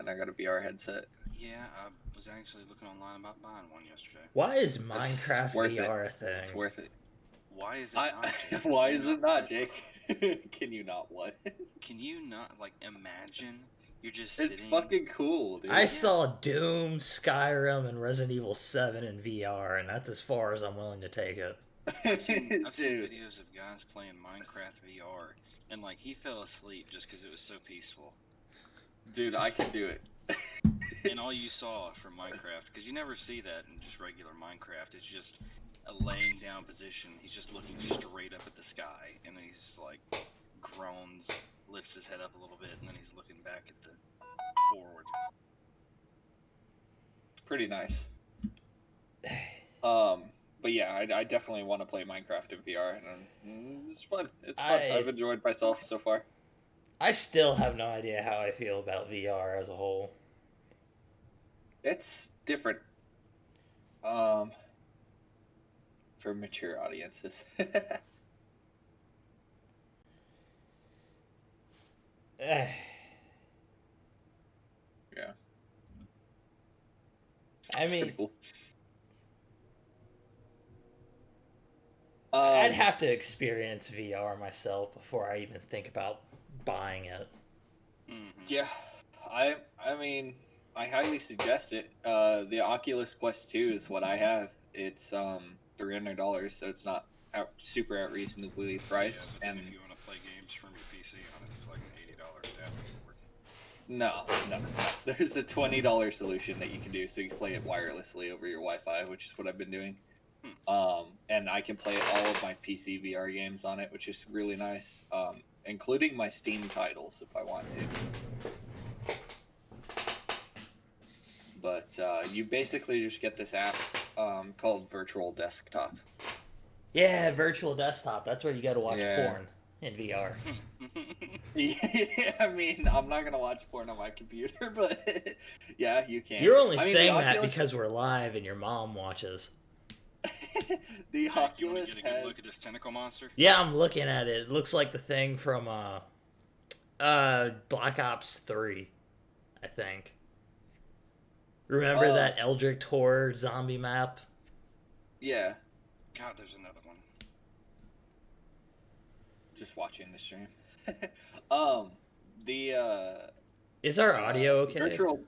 I got a VR headset. Yeah, I was actually looking online about buying one yesterday. Why is It's Minecraft worth VR it. a thing? It's worth it. Why is it not, Jake? Why is it not, Jake? Can you not what? Can you not, like, imagine you're just It's sitting... fucking cool, dude. I saw Doom, Skyrim, and Resident Evil 7 in VR, and that's as far as I'm willing to take it. I've seen Dude. videos of guys playing Minecraft VR, and, like, he fell asleep just because it was so peaceful. Dude, I can do it. And all you saw from Minecraft, because you never see that in just regular Minecraft, it's just a laying down position. He's just looking straight up at the sky, and then he's just like groans, lifts his head up a little bit, and then he's looking back at the forward. Pretty nice. But yeah, I definitely want to play Minecraft in VR, and it's fun. It's fun. I've enjoyed myself so far. I still have no idea how I feel about VR as a whole. It's different. For mature audiences. Eh. Yeah. I It's mean, pretty cool. I'd have to experience VR myself before I even think about buying it. Mm-hmm. Yeah, I mean, I highly suggest it. The Oculus Quest 2 is what I have. It's $300, so it's not super reasonably priced. Yeah, but and if you want to play games from your PC on it, it's like an $80 adapter. no, there's a $20 solution that you can do, so you can play it wirelessly over your Wi-Fi, which is what I've been doing. And I can play all of my PC VR games on it, which is really nice, including my Steam titles if I want to. But you basically just get this app called Virtual Desktop. Yeah, virtual desktop. That's where you go to watch Yeah. porn in VR. Yeah, I mean, I'm not gonna watch porn on my computer, but yeah, you can. You're only I mean, saying the that Oculus- because we're live and your mom watches. the You want Oculus to get a good has... look at this tentacle monster? Yeah, I'm looking at it. It looks like the thing from Black Ops 3, I think. Remember Oh. that Eldritch Horror zombie map? Yeah, God, there's another one. just watching the stream. Is our audio okay? Virtual.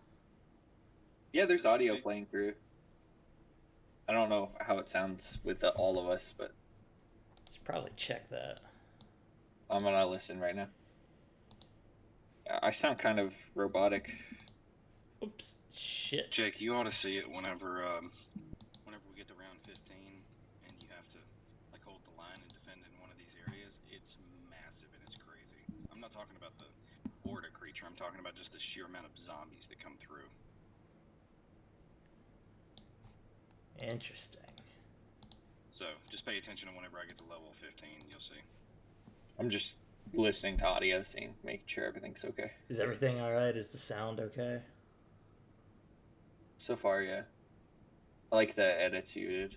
Yeah, there's audio playing through it. I don't know how it sounds with all of us, but Let's probably check that. I'm gonna listen right now. I sound kind of robotic. Oops, shit. Jake, you ought to see it whenever we get to round 15 and you have to like hold the line and defend in one of these areas. It's massive and it's crazy. I'm not talking about the Orda creature. I'm talking about just the sheer amount of zombies that come through. Interesting. So just pay attention to whenever I get to level 15. You'll see. I'm just listening to audio, seeing, making sure everything's okay. Is everything alright? Is the sound okay? So far, yeah. I like the edits you did.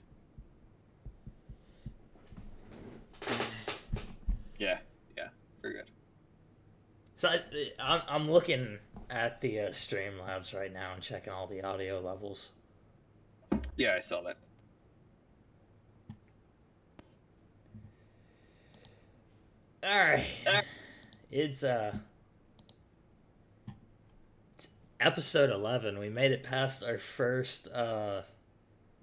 Yeah, very good. So I'm looking at the Streamlabs right now and checking all the audio levels. Yeah, I saw that. Alright. It's episode 11. We made it past our first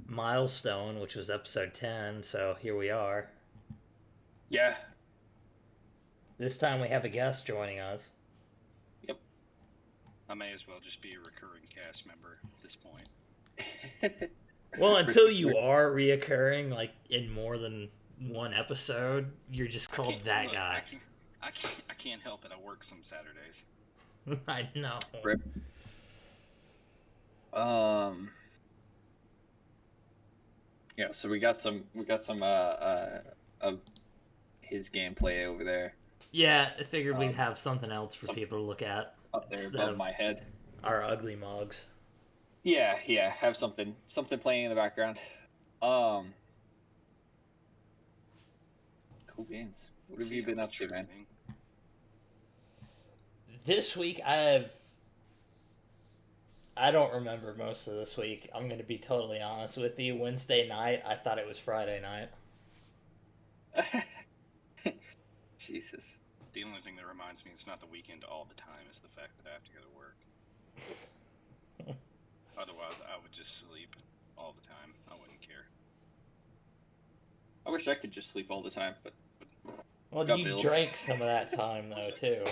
milestone, which was episode 10, so here we are. Yeah. This time we have a guest joining us. Yep. I may as well just be a recurring cast member at this point. Well, until you are reoccurring, like in more than one episode, you're just called that guy. I can't help it. I work some Saturdays. I know. Rip. Yeah, so we got some of his gameplay over there Yeah, I figured we'd have something else for people to look at up there instead above of my head. our ugly mugs. Yeah, have something playing in the background. Cool beans. What have you been up to, man? This week I've I don't remember most of this week. I'm going to be totally honest with you. Wednesday night, I thought it was Friday night. Jesus. The only thing that reminds me it's not the weekend all the time is the fact that I have to go to work. Otherwise, I would just sleep all the time. I wouldn't care. I wish I could just sleep all the time, but Well, got you bills. drank some of that time, though, too.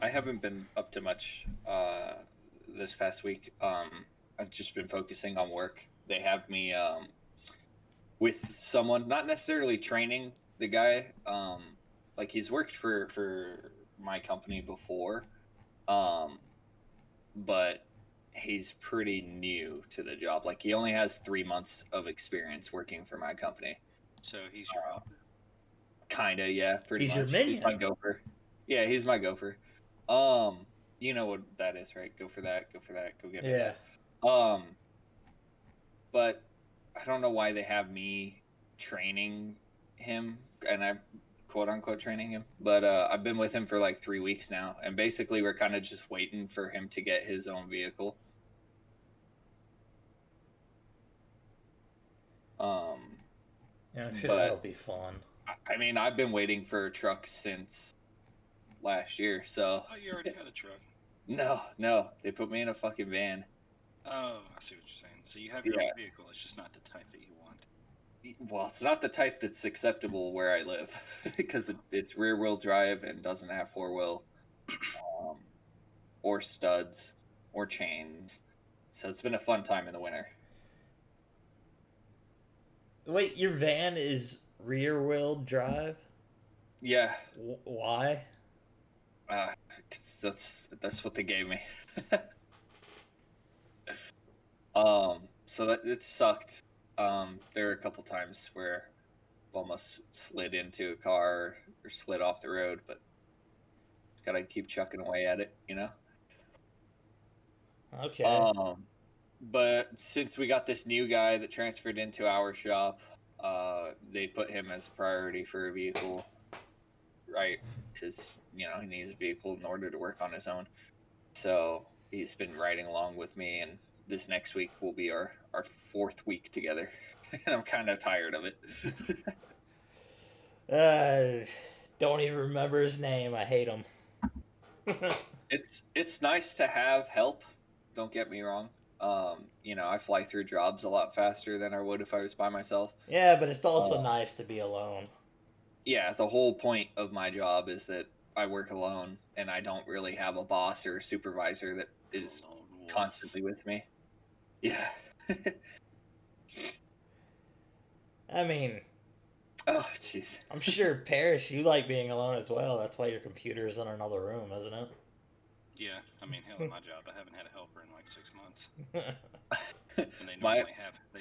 I haven't been up to much this past week. I've just been focusing on work. They have me with someone, not necessarily training the guy. Like he's worked for my company before, but he's pretty new to the job. Like he only has 3 months of experience working for my company. So he's your helper. Kinda, yeah, pretty He's much. your minion. He's my gopher. Yeah, he's my gopher. You know what that is, right? Go for that. Go for that. Go get me Yeah. that. But I don't know why they have me training him, and I'm quote unquote training him. But I've been with him for like 3 weeks now, and basically we're kind of just waiting for him to get his own vehicle. Yeah, I'm sure But- that'll be fun. I mean, I've been waiting for a truck since last year, so Oh, you already had a truck. no, they put me in a fucking van. Oh, I see what you're saying. So you have your Yeah. own vehicle. It's just not the type that you want. Well, it's not the type that's acceptable where I live because it's rear wheel drive and doesn't have 4-wheel or studs or chains. So it's been a fun time in the winter. Wait, your van is rear-wheel drive? Yeah, Why? 'cause that's what they gave me. So that it sucked. There were a couple times where I almost slid into a car or slid off the road, but gotta keep chucking away at it, you know. Okay. But since we got this new guy that transferred into our shop, they put him as a priority for a vehicle, right? Because you know he needs a vehicle in order to work on his own. So he's been riding along with me, and this next week will be our 4th week together, and I'm kind of tired of it. Don't even remember his name. I hate him. It's nice to have help. Don't get me wrong. You know, I fly through jobs a lot faster than I would if I was by myself. Yeah, but it's also nice to be alone. Yeah, the whole point of my job is that I work alone and I don't really have a boss or a supervisor that is Lone wolf. constantly with me. Yeah. I mean, Oh, jeez. I'm sure, Parrish, you like being alone as well. That's why your computer's in another room, isn't it? Yeah, I mean, hell, in my job, I haven't had a helper in like 6 months, and they My-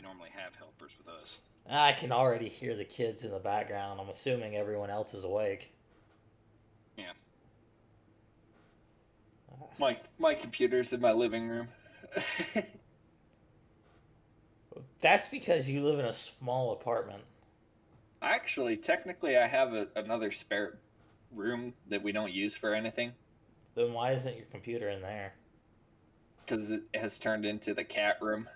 normally have helpers with us. I can already hear the kids in the background. I'm assuming everyone else is awake. Yeah. My computer's in my living room. That's because you live in a small apartment. Actually, technically, I have another spare room that we don't use for anything Then why isn't your computer in there? because it has turned into the cat room.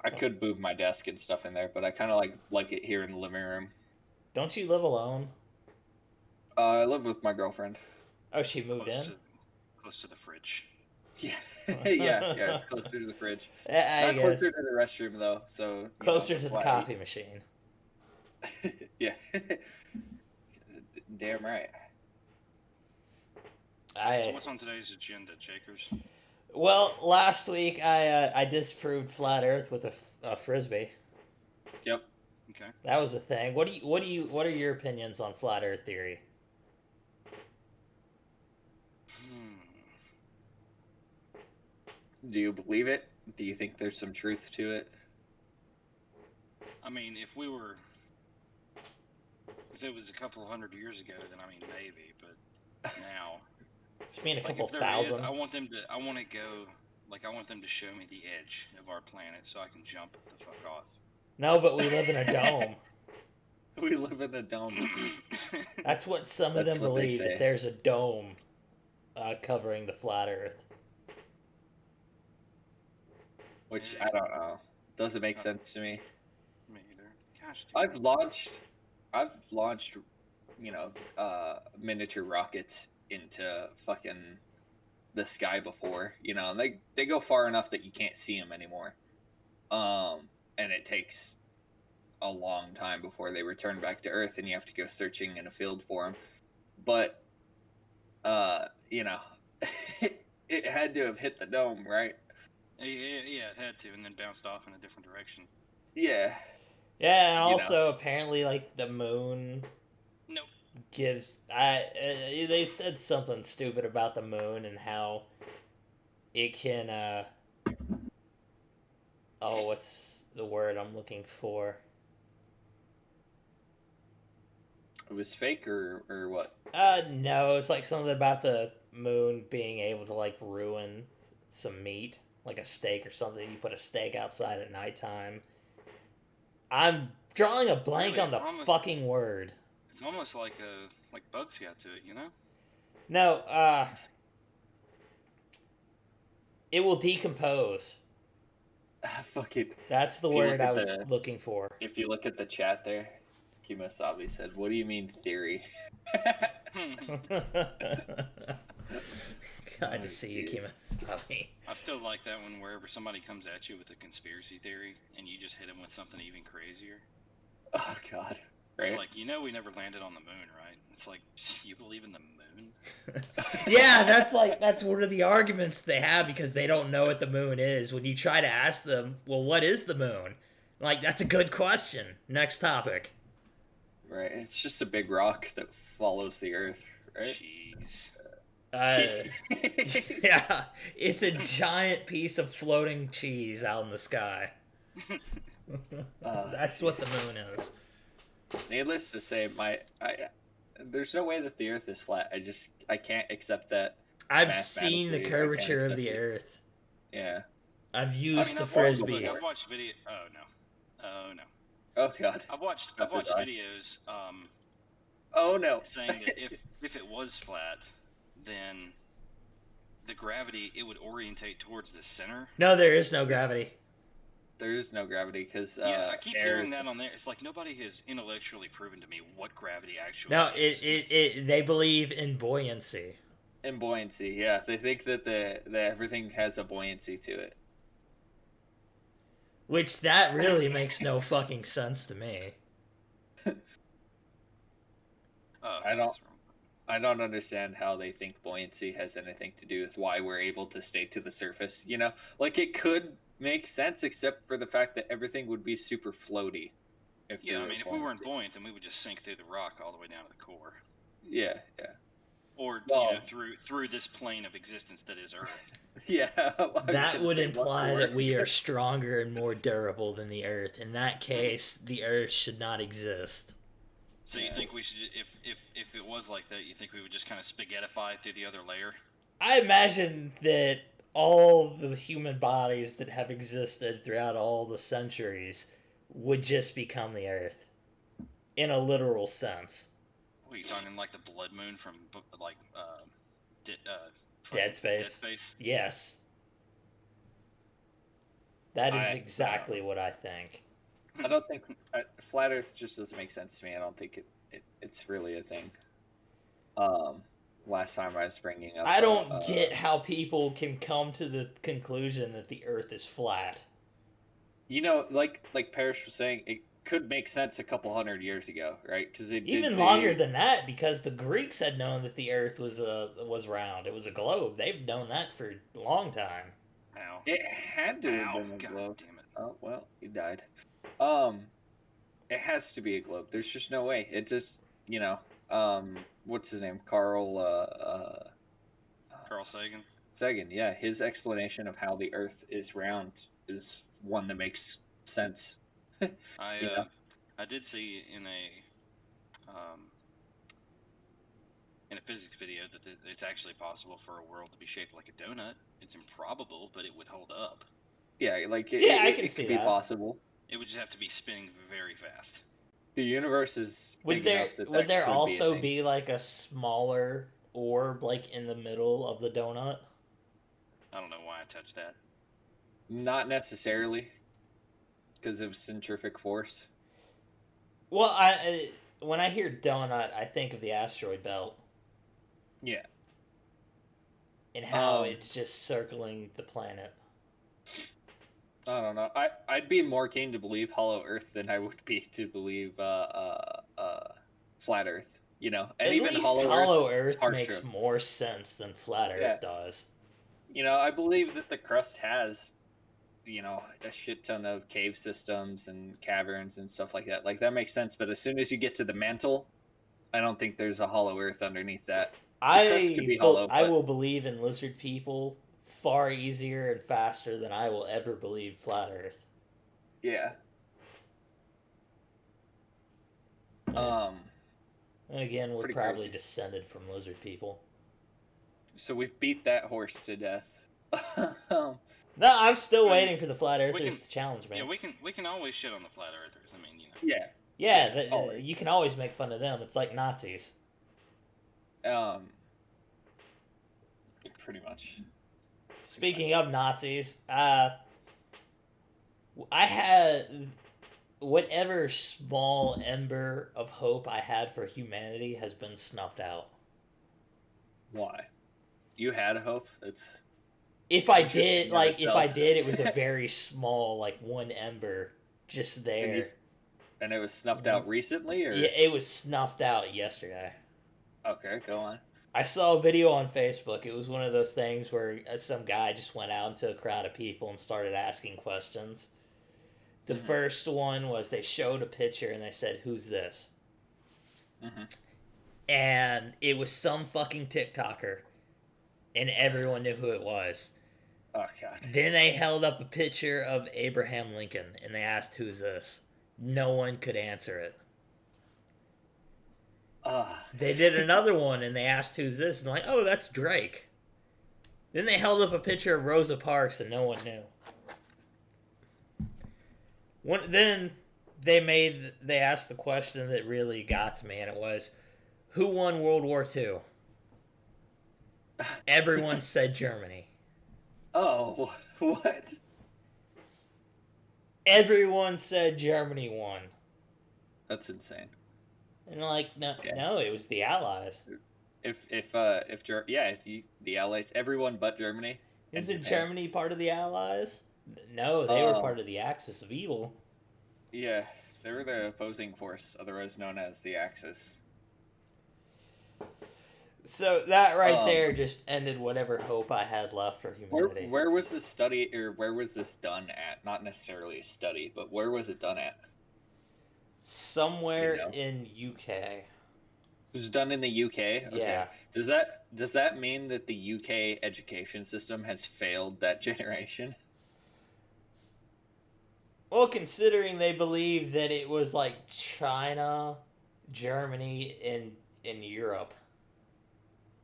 I could move my desk and stuff in there, but I kind of like it here in the living room. Don't you live alone? I live with my girlfriend. Oh, she moved in? Close to the fridge. Yeah, yeah, it's closer to the fridge. I Not guess. closer to the restroom though, so you know, Closer to the why- coffee machine. Yeah, damn right. So what's on today's agenda, Jakers? Well, last week I disproved flat Earth with a frisbee. Yep. Okay. That was the thing. What are your opinions on flat Earth theory? Do you believe it? Do you think there's some truth to it? I mean, if it was a couple hundred years ago, then I mean maybe, but now, It's been a like couple if there thousand. is, I want them to show me the edge of our planet so I can jump the fuck off. No, but we live in a dome. We live live in a dome. That's what some of That's them what they believe, say. that there's a dome covering the flat Earth. Which I don't know. Doesn't make sense to me. Me either. Gosh, dude. I've launched, miniature rockets into fucking the sky before, and they go far enough that you can't see them anymore. And it takes a long time before they return back to Earth, and you have to go searching in a field for them. But, it had to have hit the dome, right? Yeah, it had to, and then bounced off in a different direction. Yeah. Yeah, and You know. also apparently, like, the moon Nope. gives. They said something stupid about the moon and how it can. Oh, what's the word I'm looking for? It was fake or what? No, it's like something about the moon being able to, like, ruin some meat, like a steak or something. You put a steak outside at nighttime. I'm drawing a blank Really, on the it's almost- fucking word. It's almost like bugs got to it, you know? No, it will decompose. Fucking. That's the If you word look I at was the- looking for. If you look at the chat there, Kimosabi said, "What do you mean theory?" Glad to see you, jeez. Kimasabi. I still like that one wherever somebody comes at you with a conspiracy theory and you just hit them with something even crazier. Oh God, right? It's like, we never landed on the moon, right? It's like, you believe in the moon? Yeah, that's one of the arguments they have because they don't know what the moon is. When you try to ask them, well, what is the moon? Like, that's a good question. Next topic. Right. It's just a big rock that follows the Earth, right? Jeez. Yeah, it's a giant piece of floating cheese out in the sky. That's what the moon is. Needless to say, there's no way that the Earth is flat. I can't accept that. I've seen the Mathematically, I curvature can't of the accept it. Earth. Yeah. I've used the I've frisbee. watched video. Oh no. Oh God. I've watched After that. videos Oh no. saying that if it was flat, then the gravity, it would orientate towards the center. No, there is no gravity. There is no gravity because I keep air. hearing that on there. It's like nobody has intellectually proven to me what gravity actually No, is. they believe in buoyancy. And buoyancy, yeah. They think that that everything has a buoyancy to it. Which that really makes no fucking sense to me. I don't understand how they think buoyancy has anything to do with why we're able to stay to the surface. Like it could make sense, except for the fact that everything would be super floaty. If we weren't buoyant, then we would just sink through the rock all the way down to the core. Yeah. Or Well- through this plane of existence that is Earth. Yeah. That would imply that we are stronger and more durable than the Earth. In that case, the Earth should not exist. So you think we should, if it was like that, you think we would just kind of spaghettify through the other layer? I imagine that all the human bodies that have existed throughout all the centuries would just become the Earth. In a literal sense. What are you talking, like the blood moon from Dead Space? Dead Space? Yes. That is exactly what I think. I don't think flat Earth just doesn't make sense to me. I don't think it's really a thing. Last time I was bringing up, I don't get how people can come to the conclusion that the Earth is flat. Like Parrish was saying, it could make sense a couple hundred years ago, right? Because Even longer than that, because the Greeks had known that the Earth was round. It was a globe. They've known that for a long time. Ow. it had to have been a God globe. damn it. Oh well, he died. It has to be a globe. There's just no way. It just what's his name? Carl Carl Sagan. Sagan. Yeah, his explanation of how the Earth is round is one that makes sense. I did see in a physics video that it's actually possible for a world to be shaped like a donut. It's improbable, but it would hold up. Yeah, like I can it see could be that. possible. It would just have to be spinning very fast. The universe is Would big there enough that would that there could also be a thing. be like a smaller orb like in the middle of the donut? I don't know why I touched that. Not necessarily, because of centrifugal force. Well, when I hear donut, I think of the asteroid belt Yeah. and how Um, it's just circling the planet. I don't know. I'd be more keen to believe Hollow Earth than I would be to believe Flat Earth. You know, and At even least Hollow Hollow Earth Earth makes partial. more sense than Flat Yeah. Earth does. You know, I believe that the crust has, you know, a shit ton of cave systems and caverns and stuff like that. Like that makes sense. But as soon as you get to the mantle, I don't think there's a Hollow Earth underneath that. The crust could be hollow, I but will believe in lizard people far easier and faster than I will ever believe Flat Earth. yeah. And again, we're Pretty probably crazy. descended from lizard people. So we've beat that horse to death. No, I'm still I mean, waiting for the Flat Earthers can- to challenge me. Yeah, we can always shit on the flat earthers. I mean, you know. yeah. Yeah, Always. you can always make fun of them. It's like Nazis. Pretty much. Speaking of Nazis, I had whatever small ember of hope I had for humanity has been snuffed out. Why? You had hope. That's If I Interesting did, in like, if I itself. did, it was a very small, like, one ember just there. and it was snuffed out recently, or Yeah, it was snuffed out yesterday. okay, go on. I saw a video on Facebook. It was one of those things where some guy just went out into a crowd of people and started asking questions. The Mhm. first one was they showed a picture and they said, "Who's this?" Mm-hmm. And it was some fucking TikToker, and everyone knew who it was. Oh god. Then they held up a picture of Abraham Lincoln and they asked, "Who's this?" No one could answer it. They did another one and they asked, "Who's this?" And like, "Oh, that's Drake." Then they held up a picture of Rosa Parks and no one knew. Then they asked the question that really got to me, and it was, "Who won World War II?" Everyone said Germany. Oh, what? Everyone said Germany won. That's insane. And like, no, Yeah. no, it was the Allies. The Allies, everyone but Germany. and Isn't Japan. Germany part of the Allies? No, they were Oh. part of the Axis of Evil. Yeah, they were the opposing force, otherwise known as the Axis. So that right Um, there just ended whatever hope I had left for humanity. Where was this study, or where was this done at? Not necessarily a study, but where was it done at? Somewhere Do you know? in UK. It was done in the UK. Okay. Yeah. Does that mean that the UK education system has failed that generation? Well, considering they believe that it was like China, Germany, and in Europe.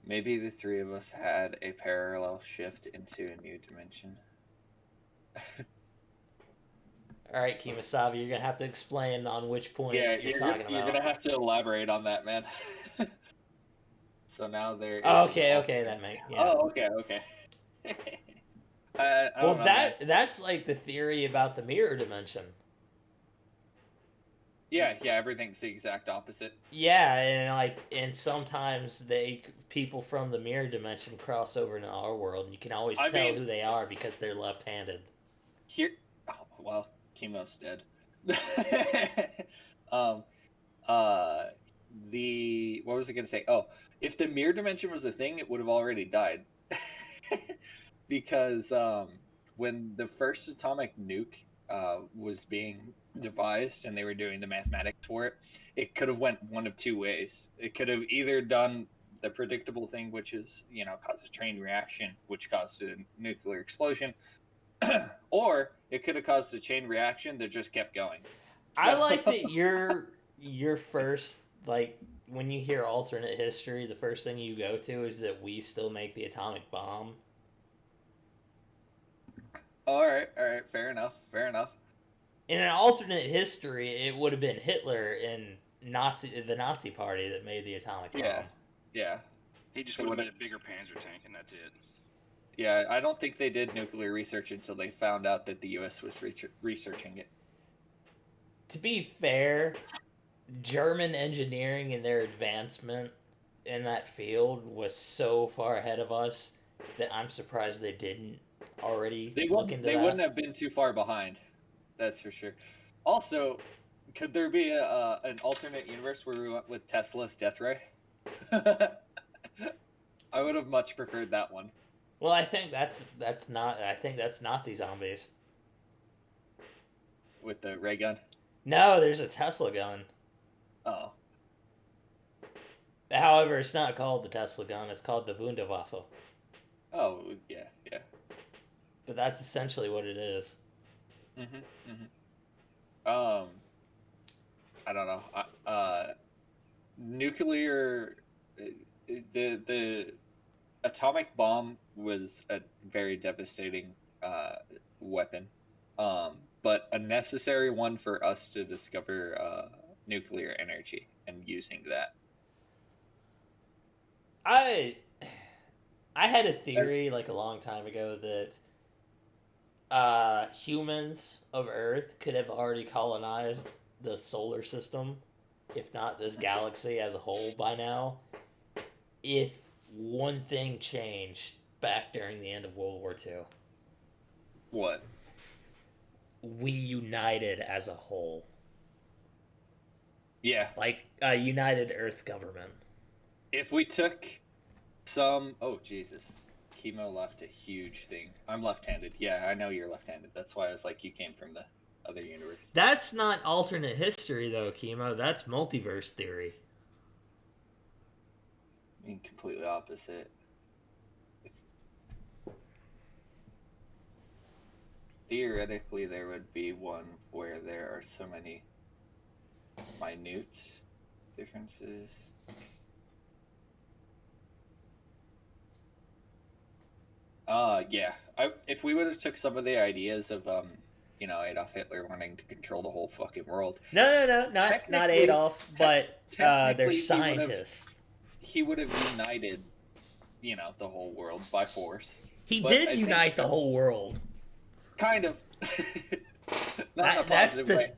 Maybe the three of us had a parallel shift into a new dimension. All right, Kimasabi, you're gonna have to explain on which point Yeah, you're talking you're about. gonna have to elaborate on that, man. So now there. Oh, is okay, an okay, that makes yeah. Oh, okay. I Well, don't know, man. that's like the theory about the mirror dimension. Yeah, everything's the exact opposite. Yeah, and sometimes people from the mirror dimension cross over into our world, and you can always I tell mean- who they are because they're left-handed. Here, oh, well, Chemo's dead. What was I gonna say? Oh, if the mirror dimension was a thing, it would have already died. Because when the first atomic nuke was being devised and they were doing the mathematics for it, it could have went one of two ways. It could have either done the predictable thing, which is, cause a chain reaction, which caused a nuclear explosion, or it could have caused a chain reaction that just kept going. I like that your first, like, when you hear alternate history, the first thing you go to is that we still make the atomic bomb. All right, fair enough. In an alternate history, it would have been Hitler and the Nazi Party that made the atomic bomb. Yeah. Yeah. He just would have made a bigger Panzer tank, and that's it. Yeah, I don't think they did nuclear research until they found out that the U.S. was researching it. To be fair, German engineering and their advancement in that field was so far ahead of us that I'm surprised they didn't already look into that. They wouldn't have been too far behind. That's for sure. Also, could there be an alternate universe where we went with Tesla's Death Ray? I would have much preferred that one. Well, I think that's Nazi zombies. With the ray gun? No, there's a Tesla gun. Oh. However, it's not called the Tesla gun, it's called the Wunderwaffe. Oh, yeah, yeah. But that's essentially what it is. I don't know. Nuclear... The atomic bomb was a very devastating weapon, but a necessary one for us to discover nuclear energy and using that. I had a theory like a long time ago that humans of Earth could have already colonized the solar system, if not this galaxy as a whole by now, if one thing changed back during the end of World War II. What? We united as a whole. Yeah. Like a united Earth government. If we took some... Oh, Jesus. Chemo left a huge thing. I'm left-handed. Yeah, I know you're left-handed. That's why I was like, you came from the other universe. That's not alternate history, though, Chemo. That's multiverse theory. I mean, completely opposite. Theoretically, there would be one where there are so many minute differences. Yeah. If we would have took some of the ideas of Adolf Hitler wanting to control the whole fucking world. No, not Adolf, but they're scientists. He would have united, the whole world by force. He did unite the whole world. Kind of. Not in a positive way.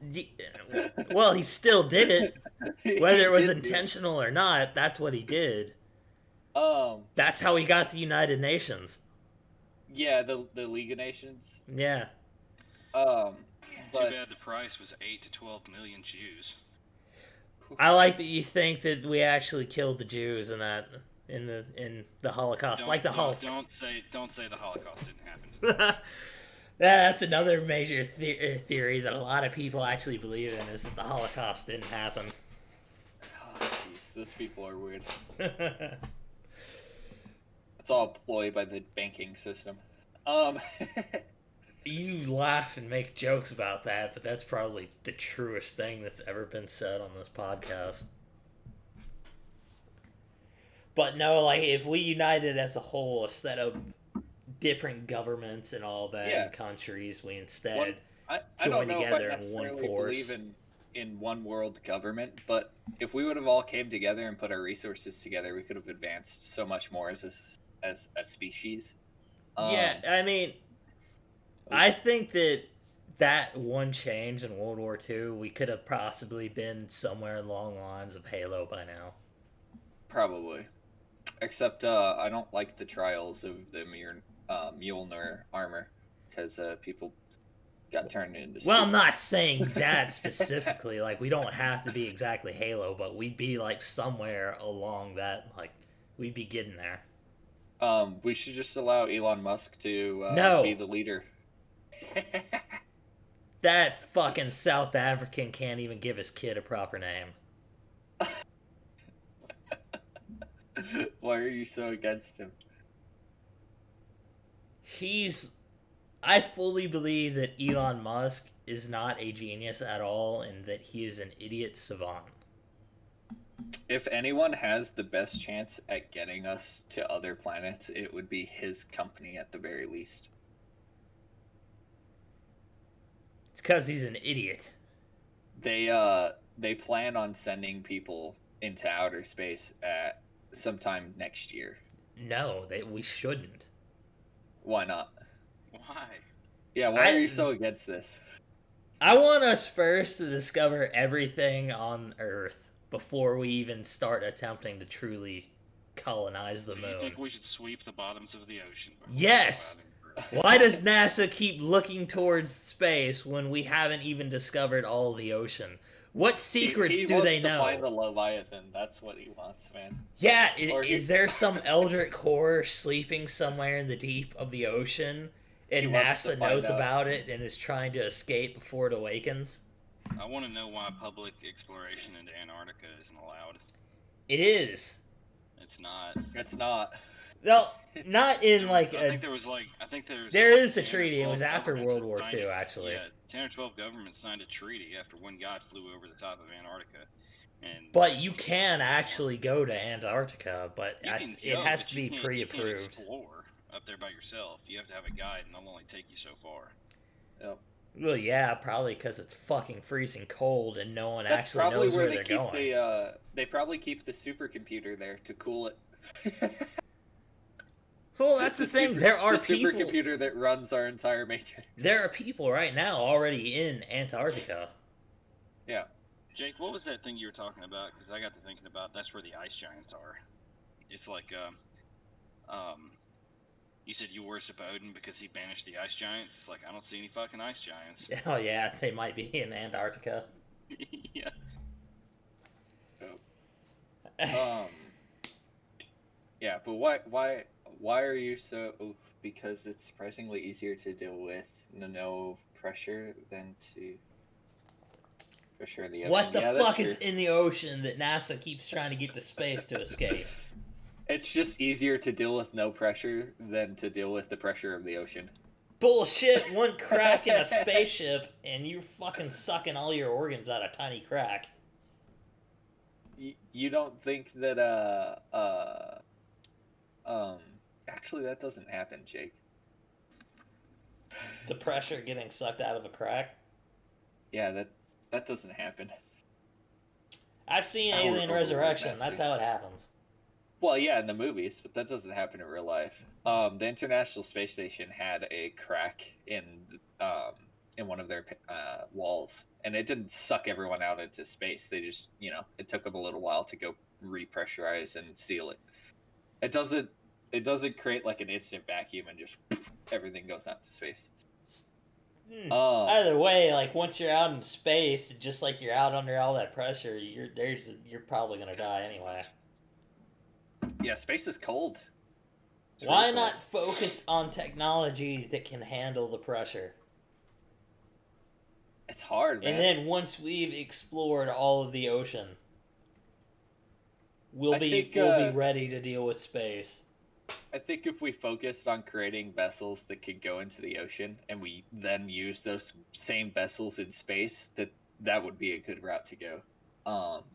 Well, he still did it. Whether it was intentional or not, that's what he did. That's how he got the United Nations. Yeah, the League of Nations. Yeah. Too bad the price was 8 to 12 million Jews. I like that you think that we actually killed the Jews in the Holocaust, Don't say the Holocaust didn't happen. That's another major theory that a lot of people actually believe in, is that the Holocaust didn't happen. Oh, jeez, those people are weird. It's all a ploy by the banking system. You laugh and make jokes about that, but that's probably the truest thing that's ever been said on this podcast. But no, like, if we united as a whole, instead of different governments and all that, and countries, we instead join together in one force. Believe in one world government, but if we would have all came together and put our resources together, we could have advanced so much more as a species. Yeah, I mean, I think that one change in World War II, we could have possibly been somewhere along the lines of Halo by now. Probably. Except I don't like the trials of the Mjolnir armor, because people got turned into... Well, I'm not saying that specifically. Like, we don't have to be exactly Halo, but we'd be, like, somewhere along that, like, we'd be getting there. We should just allow Elon Musk to be the leader. That fucking South African can't even give his kid a proper name. Why are you so against him? I fully believe that Elon Musk is not a genius at all, and that he is an idiot savant. If anyone has the best chance at getting us to other planets, it would be his company at the very least. It's because he's an idiot. They plan on sending people into outer space at sometime next year. No, we shouldn't. Why not? Why? Yeah, why are you so against this? I want us first to discover everything on Earth before we even start attempting to truly colonize the So moon. you think we should sweep the bottoms of the ocean? Yes! Why does NASA keep looking towards space when we haven't even discovered all of the ocean? What secrets he do wants they to know? find the Leviathan. That's what he wants, man. Yeah, Or is there some Eldritch core sleeping somewhere in the deep of the ocean, and He wants to NASA find knows out. about it and is trying to escape before it awakens? I want to know why public exploration into Antarctica isn't allowed. It is. It's not. It's not. No, not in like I think there's There is a 10 or treaty. It 12 was after governments World that War signed II, it. actually. Yeah, 10 or 12 governments signed a treaty after one guy flew over the top of Antarctica. And But you can actually go to Antarctica, but you can it go, has but to be you can't pre-approved. explore up there by yourself. You have to have a guide, and they'll only take you so far. Yep. Well, yeah, probably because it's fucking freezing cold and no one That's actually probably knows where where they they're keep going. they probably keep the supercomputer there to cool it. Well, that's the thing. There are the people. supercomputer that runs our entire matrix. There are people right now already in Antarctica. Yeah. Jake, what was that thing you were talking about? Because I got to thinking about that's where the ice giants are. It's like, you said you worship Odin because he banished the ice giants. It's like I don't see any fucking ice giants. Oh yeah, they might be in Antarctica. Yeah. Yeah, but why are you so? Oh, because it's surprisingly easier to deal with no pressure than to pressure in the ocean. What the Yeah, that's fuck true. is in the ocean that NASA keeps trying to get to space to escape? It's just easier to deal with no pressure than to deal with the pressure of the ocean. Bullshit! One crack in a spaceship, and you're fucking sucking all your organs out a tiny crack. You don't think that actually that doesn't happen, Jake. The pressure getting sucked out of a crack. Yeah, that doesn't happen. I've seen Our Alien overlord Resurrection. That's masters. how it happens. Well, yeah, in the movies, but that doesn't happen in real life. The International Space Station had a crack in one of their walls, and it didn't suck everyone out into space. They just, it took them a little while to go repressurize and seal it. It doesn't create like an instant vacuum and just everything goes out to space. Either way, like once you're out in space, just like you're out under all that pressure, you're probably gonna die anyway. Yeah, space is cold. It's Why really not cold. focus on technology that can handle the pressure? It's hard, man. And then once we've explored all of the ocean, we'll I be think, ready to deal with space. I think if we focused on creating vessels that could go into the ocean, and we then use those same vessels in space, that would be a good route to go.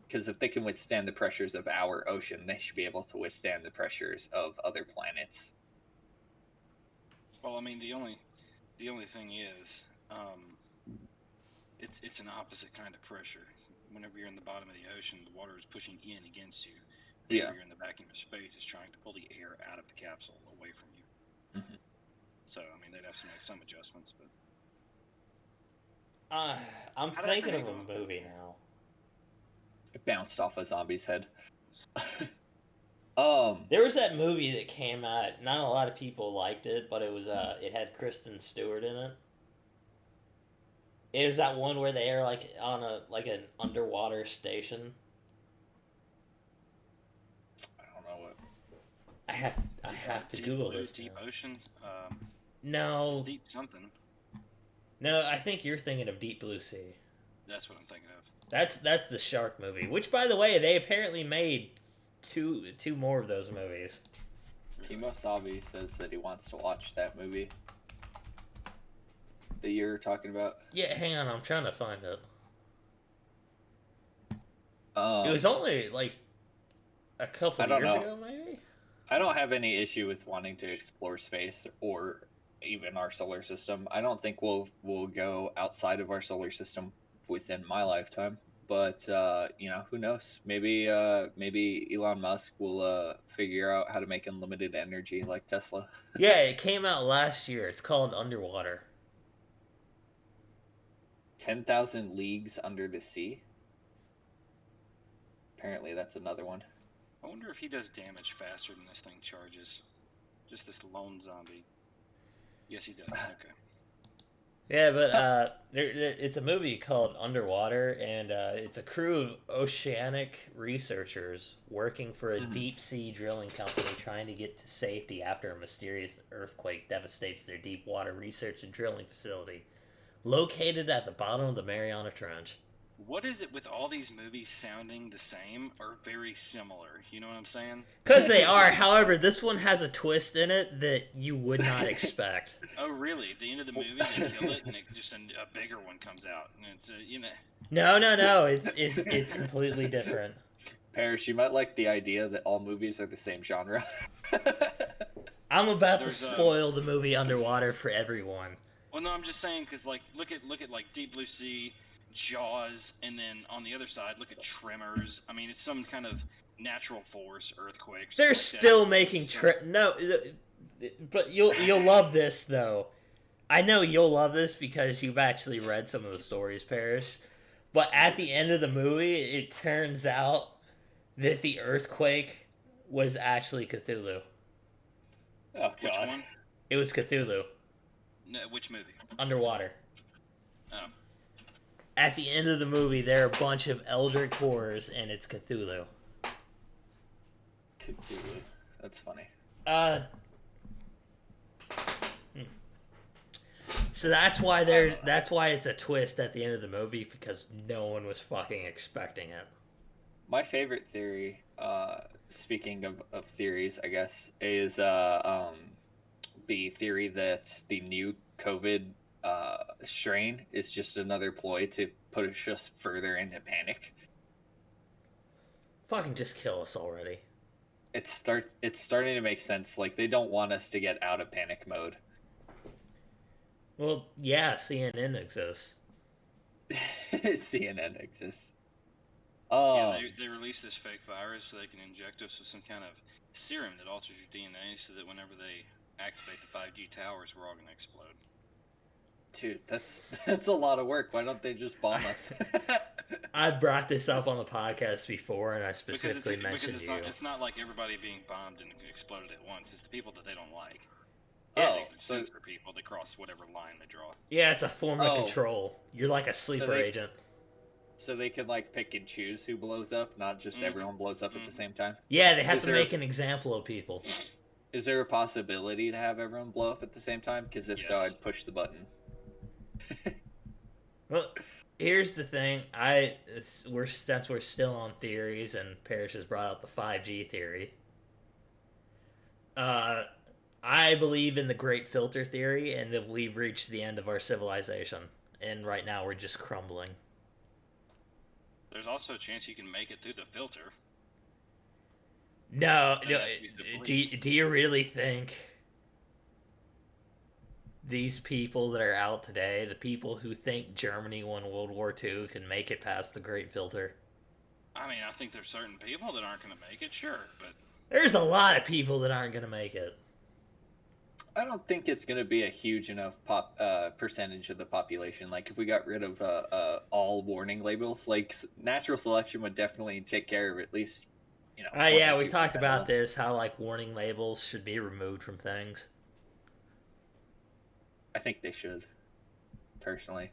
Because if they can withstand the pressures of our ocean, they should be able to withstand the pressures of other planets. Well, I mean, the only thing is, it's an opposite kind of pressure. Whenever you're in the bottom of the ocean, the water is pushing in against you. Whenever you're in the vacuum of space, it's trying to pull the air out of the capsule away from you. Mhm. So, I mean, they'd have to make some adjustments, but I'm How did I thinking of forget a movie now. It bounced off a zombie's head. There was that movie that came out. Not a lot of people liked it, but it had Kristen Stewart in it. It was that one where they are like on an underwater station. I don't know what. I have to Deep Google Blue, this. Deep now. Ocean, No, it's deep something. no, I think you're thinking of Deep Blue Sea. That's what I'm thinking of. That's the shark movie. Which, by the way, they apparently made two more of those movies. Kimosabi says that he wants to watch that movie that you're talking about. Yeah, hang on, I'm trying to find it. It It was only like a couple I don't years know. ago, maybe. I don't have any issue with wanting to explore space or even our solar system. I don't think we'll go outside of our solar system within my lifetime. But who knows? Maybe Elon Musk will figure out how to make unlimited energy like Tesla. Yeah, it came out last year. It's called Underwater. 10,000 leagues under the sea. Apparently, that's another one. I wonder if he does damage faster than this thing charges. Just this lone zombie. Yes, he does. Okay. Yeah, but it's a movie called Underwater, and it's a crew of oceanic researchers working for a deep sea drilling company trying to get to safety after a mysterious earthquake devastates their deep water research and drilling facility, located at the bottom of the Mariana Trench. What is it with all these movies sounding the same or very similar? You know what I'm saying? Because they are. However, this one has a twist in it that you would not expect. Oh, really? At the end of the movie, they kill it, and just a bigger one comes out, and it's No. It's completely different. Parrish, you might like the idea that all movies are the same genre. I'm about to spoil the movie Underwater for everyone. Well, no, I'm just saying because look at like Deep Blue Sea, Jaws, and then on the other side, look at Tremors. I mean, it's some kind of natural force, earthquakes. They're like still making no, but you'll love this though. I know you'll love this because you've actually read some of the stories, Parrish. But at the end of the movie, it turns out that the earthquake was actually Cthulhu. Oh God! Which one? It was Cthulhu. No, which movie? Underwater. Oh. At the end of the movie, there are a bunch of eldritch horrors, and it's Cthulhu. Cthulhu. That's funny. So that's why it's a twist at the end of the movie, because no one was fucking expecting it. My favorite theory, speaking of theories, I guess, is the theory that the new COVID strain is just another ploy to push us further into panic. Fucking just kill us already. It's starting to make sense. Like, they don't want us to get out of panic mode. Well, yeah, CNN exists. CNN exists. Yeah, they released this fake virus so they can inject us with some kind of serum that alters your DNA so that whenever they activate the 5G towers, we're all going to explode. Dude, that's a lot of work. Why don't they just bomb us? I brought this up on the podcast before, and I specifically mentioned you. It's not like everybody being bombed and exploded at once. It's the people that they don't like. Yeah, they can censor people that cross whatever line they draw. Yeah, it's a form of control. You're like a sleeper agent. So they can, like, pick and choose who blows up, not just everyone blows up at the same time? Yeah, they have to make an example of people. Is there a possibility to have everyone blow up at the same time? Because if so, I'd push the button. Well, here's the thing. Since we're still on theories, and Parrish has brought out the 5G theory. I believe in the Great Filter theory, and that we've reached the end of our civilization, and right now we're just crumbling. There's also a chance you can make it through the filter. No. Do you really think these people that are out today, the people who think Germany won World War II, can make it past the Great Filter? I mean, I think there's certain people that aren't going to make it, sure, but... There's a lot of people that aren't going to make it. I don't think it's going to be a huge enough percentage of the population. Like, if we got rid of all warning labels, like, natural selection would definitely take care of at least, yeah, we talked about this, how, like, warning labels should be removed from things. I think they should, personally.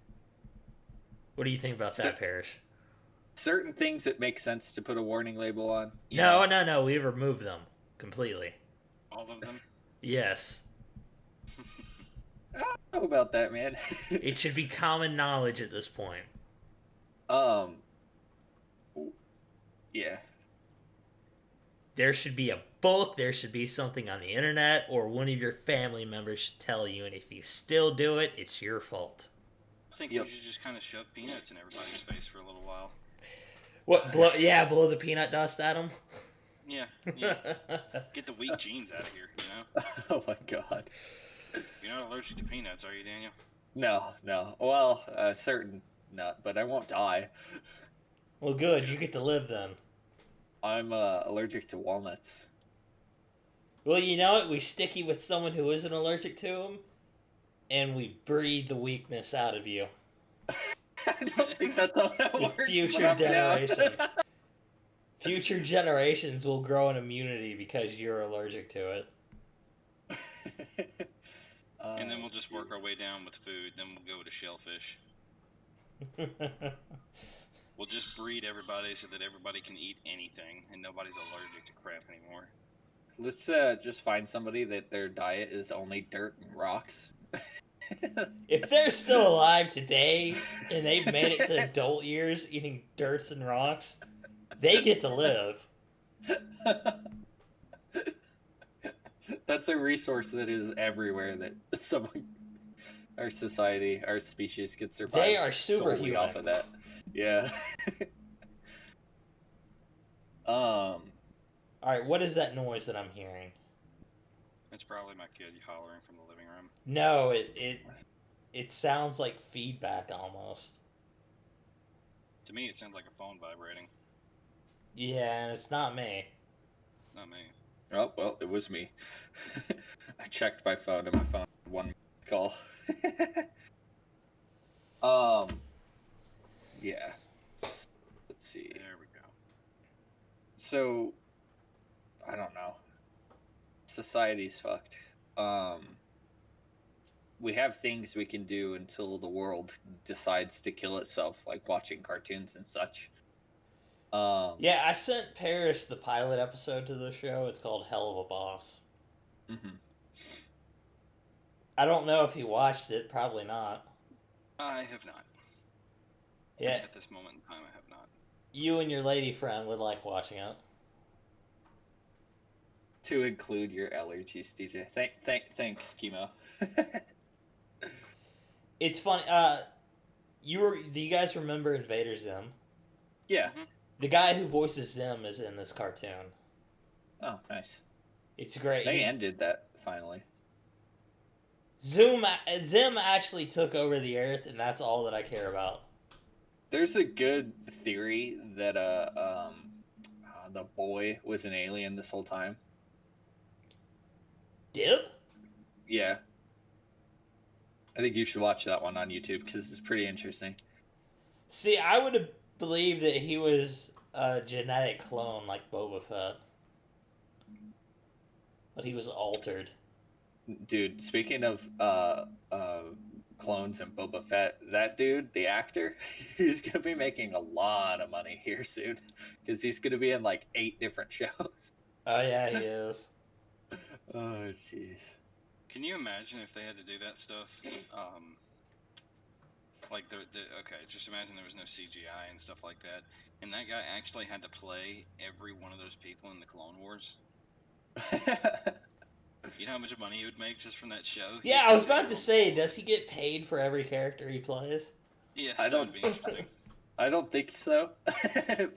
What do you think about that, Parrish? Certain things that make sense to put a warning label on. No, we removed them completely. All of them? Yes. I don't know about that, man. It should be common knowledge at this point. Yeah. There should be a book, there should be something on the internet, or one of your family members should tell you, and if you still do it, it's your fault. I think we should just kind of shove peanuts in everybody's face for a little while. What? Blow the peanut dust at them? Yeah. Get the weak genes out of here, Oh my God. You're not allergic to peanuts, are you, Daniel? No. Well, a certain nut, but I won't die. Well, good. You get to live then. I'm allergic to walnuts. Well, you know what? We sticky with someone who isn't allergic to them, and we breed the weakness out of you. I don't think that's how that With works. future generations. Future generations will grow an immunity because you're allergic to it. And then we'll just work our way down with food. Then we'll go to shellfish. We'll just breed everybody so that everybody can eat anything, and nobody's allergic to crap anymore. Let's just find somebody that their diet is only dirt and rocks. If they're still alive today and they've made it to adult years eating dirts and rocks, they get to live. That's a resource that is everywhere that our society, our species could survive. They are solely superhuman. off of that. Yeah. Alright, what is that noise that I'm hearing? It's probably my kid hollering from the living room. No, it sounds like feedback almost. To me, it sounds like a phone vibrating. Yeah, and it's not me. Not me. Oh, well, it was me. I checked my phone and my phone had one call. Yeah. Let's see. There we go. So, I don't know. Society's fucked. We have things we can do until the world decides to kill itself, like watching cartoons and such. Yeah, I sent Paris the pilot episode to the show. It's called Hell of a Boss. Mhm. I don't know if he watched it. Probably not. I have not. Yeah, At this moment in time, I have not. you and your lady friend would like watching it. To include your allergies, DJ. Thanks, Chemo. It's funny. Do you guys remember Invader Zim? Yeah. The guy who voices Zim is in this cartoon. Oh, nice. It's great. They ended that finally. Zim actually took over the Earth, and that's all that I care about. There's a good theory that the boy was an alien this whole time. Dib? Yeah. I think you should watch that one on YouTube because it's pretty interesting. See, I would have believed that he was a genetic clone like Boba Fett. But he was altered. Dude, speaking of clones and Boba Fett, that dude, the actor, he's gonna be making a lot of money here soon because he's gonna be in like 8 different shows. Oh yeah, he is. Oh jeez. Can you imagine if they had to do that stuff? Like okay, just imagine there was no CGI and stuff like that, and that guy actually had to play every one of those people in the Clone Wars. You know how much money he would make just from that show? Yeah, I was about to say, does he get paid for every character he plays? Yeah, I that don't- would be interesting. I don't think so,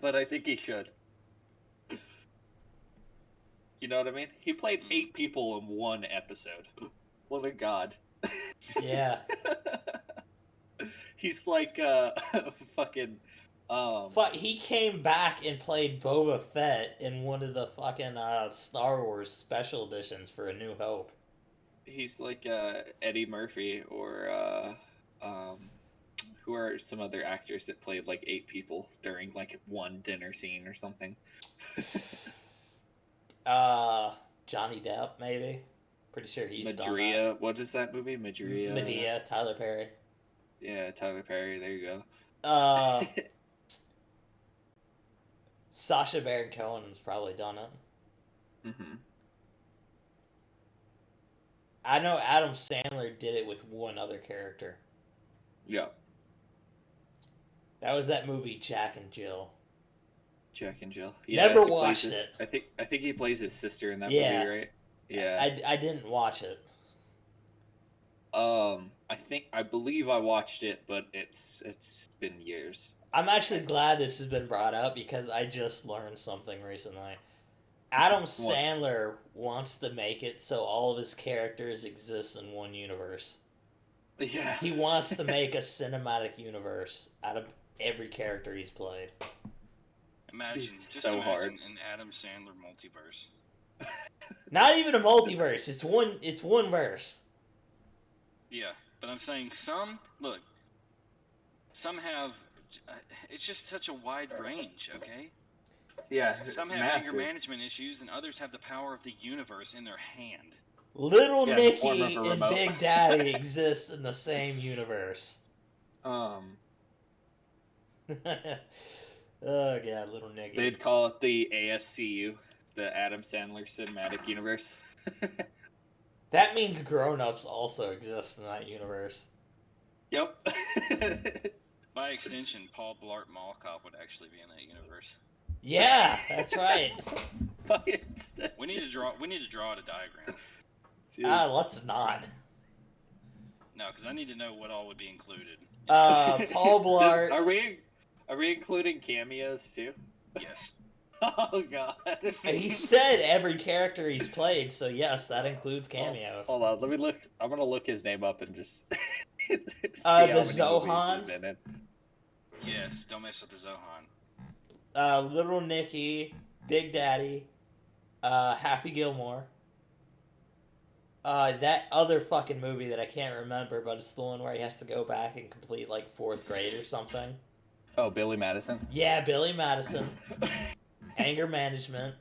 but I think he should. You know what I mean? He played 8 people in one episode. What a god. Yeah. He's like fucking Fuck, he came back and played Boba Fett in one of the fucking Star Wars special editions for A New Hope. he's like Eddie Murphy or who are some other actors that played like 8 people during like one dinner scene or something. Johnny Depp, maybe? Pretty sure he's done that. Madria, what is that movie? Madria. Medea, Tyler Perry. Yeah, Tyler Perry, there you go. Sacha Baron Cohen's probably done it. Mhm. I know Adam Sandler did it with one other character. Yeah. That was that movie Jack and Jill. Jack and Jill. Never he plays watched his- it. I think he plays his sister in that Yeah. movie, right? Yeah. I didn't watch it. I believe I watched it, but it's been years. I'm actually glad this has been brought up because I just learned something recently. Adam Sandler wants to make it so all of his characters exist in one universe. Yeah. He wants to make a cinematic universe out of every character he's played. Imagine hard. an Adam Sandler multiverse. Not even a multiverse. It's one verse. Yeah, but I'm saying some have. It's just such a wide range, okay? Yeah. Some have anger management issues, and others have the power of the universe in their hand. Little Yeah, in the form Nicky of a and remote. Big Daddy exist in the same universe. Oh god, Little Nicky. They'd call it the ASCU, the Adam Sandler Cinematic Universe. That means grown-ups also exist in that universe. Yep. By extension, Paul Blart Mall Cop would actually be in that universe. Yeah, that's right. By extension. We need to draw it a diagram. Dude. Let's not. No, because I need to know what all would be included. Paul Blart. Are we including cameos too? Yes. Oh god. He said every character he's played, so yes, that includes cameos. Hold on, let me look. I'm gonna look his name up and just. See The how many movies Zohan? he's been in. Yes, don't mess with the Zohan. Little Nicky, Big Daddy, Happy Gilmore. That other fucking movie that I can't remember, but it's the one where he has to go back and complete like 4th grade or something. Oh, Billy Madison. Yeah, Billy Madison. Anger Management.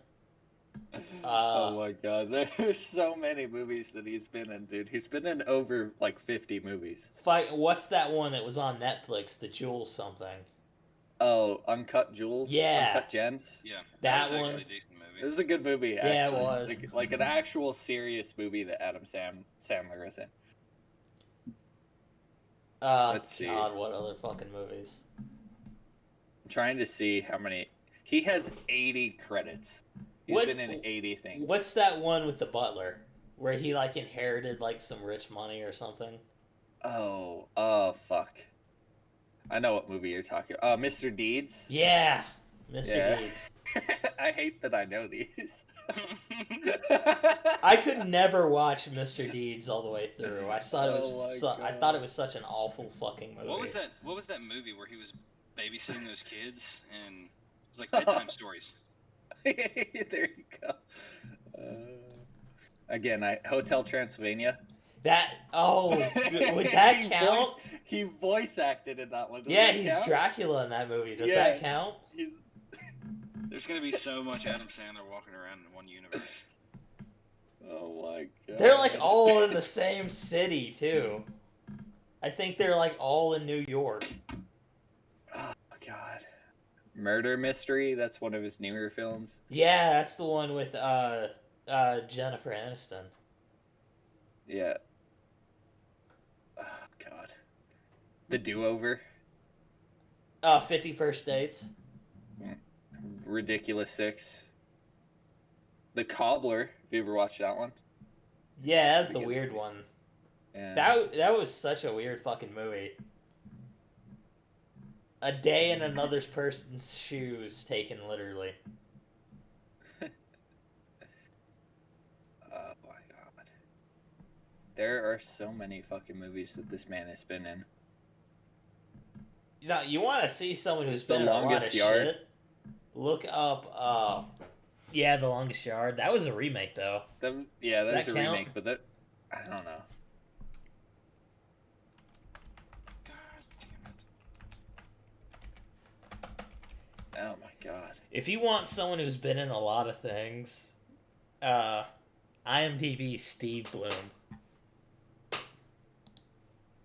Oh my god, there's so many movies that he's been in, dude. He's been in over like 50 movies. What's that one that was on Netflix? The Jewel something. Oh, Uncut Jewels? Yeah. Uncut Gems? Yeah, That was one. actually a decent movie. This is a good movie, actually. Yeah, it was. Like an actual serious movie that Adam Sandler is in. Let's see. God, what other fucking movies? I'm trying to see how many. He has 80 credits. He's been in 80 things. What's that one with the butler? Where he like inherited like some rich money or something? Oh, fuck. I know what movie you're talking about. Mr. Deeds? Yeah, Mr. Yeah. Deeds. I hate that I know these. I could never watch Mr. Deeds all the way through. I thought it was Oh my I God. thought it was such an awful fucking movie. What was that movie where he was babysitting those kids and it was like bedtime stories? There you go. Again, Hotel Transylvania. Would that count? He voice acted in that one. Does Yeah, that he's count? Dracula in that movie. Does Yeah. that count? He's... There's gonna be so much Adam Sandler walking around in one universe. Oh my god. They're like all in the same city too. I think they're like all in New York. Oh god. Murder Mystery. That's one of his newer films. Yeah, that's the one with Jennifer Aniston. Yeah. Oh god. The Do Over. 50 First Dates. Ridiculous Six. The Cobbler. Have you ever watched that one? Yeah, that's the Pretty good weird movie. one. Yeah. That was such a weird fucking movie. A day in another person's shoes, taken literally. Oh my god. There are so many fucking movies that this man has been in. Now, you want to see someone who's The been in a lot of Longest Yard. shit? Look up, yeah, The Longest Yard. That was a remake, though. There's Does that a count? remake, but I don't know. God damn it. Oh my god. If you want someone who's been in a lot of things, IMDb Steve Bloom.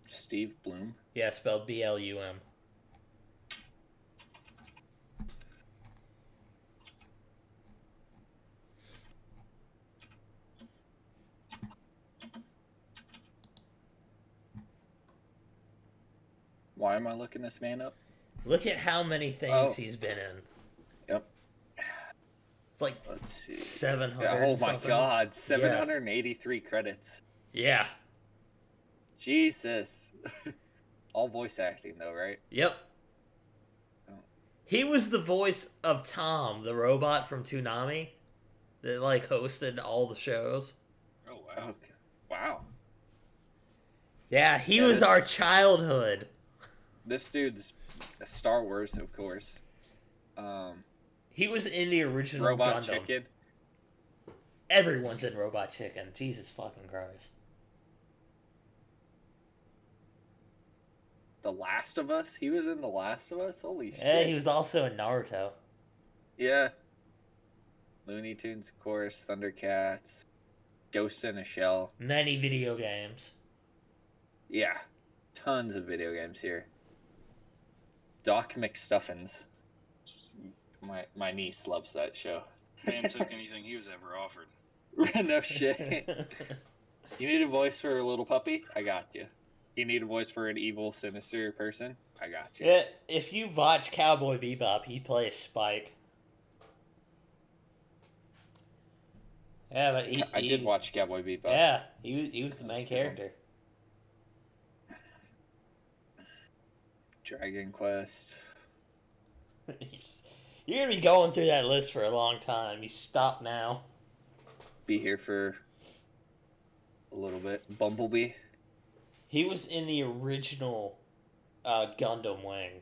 Steve Bloom. Yeah, spelled BLUM. Why am I looking this man up? Look at how many things Oh. he's been in. Yep. It's like Let's see. 700. Yeah, oh my something. god, 783 credits. Yeah. Jesus. All voice acting though, right? Yep. Oh. He was the voice of Tom, the robot from Toonami. that like hosted all the shows. Oh wow. Okay. Wow. Yeah, he Yeah, was this- our childhood. This dude's Star Wars, of course. He was in the original Robot Gundam. Chicken. Everyone's in Robot Chicken. Jesus fucking Christ. The Last of Us. He was in The Last of Us. Holy shit. Yeah, he was also in Naruto. Yeah. Looney Tunes, of course. Thundercats. Ghost in a Shell. Many video games. Yeah. Tons of video games here. Doc McStuffins. My niece loves that show. Man took anything he was ever offered. No shit. You need a voice for a little puppy? I got you. You need a voice for an evil, sinister person? I got you. Yeah, if you watch Cowboy Bebop, he plays Spike. Yeah, but I did watch Cowboy Bebop. Yeah, he was the main That's a good one. character. Dragon Quest. You're gonna be going through that list for a long time. You stop now. Be here for a little bit. Bumblebee. He was in the original Gundam Wing.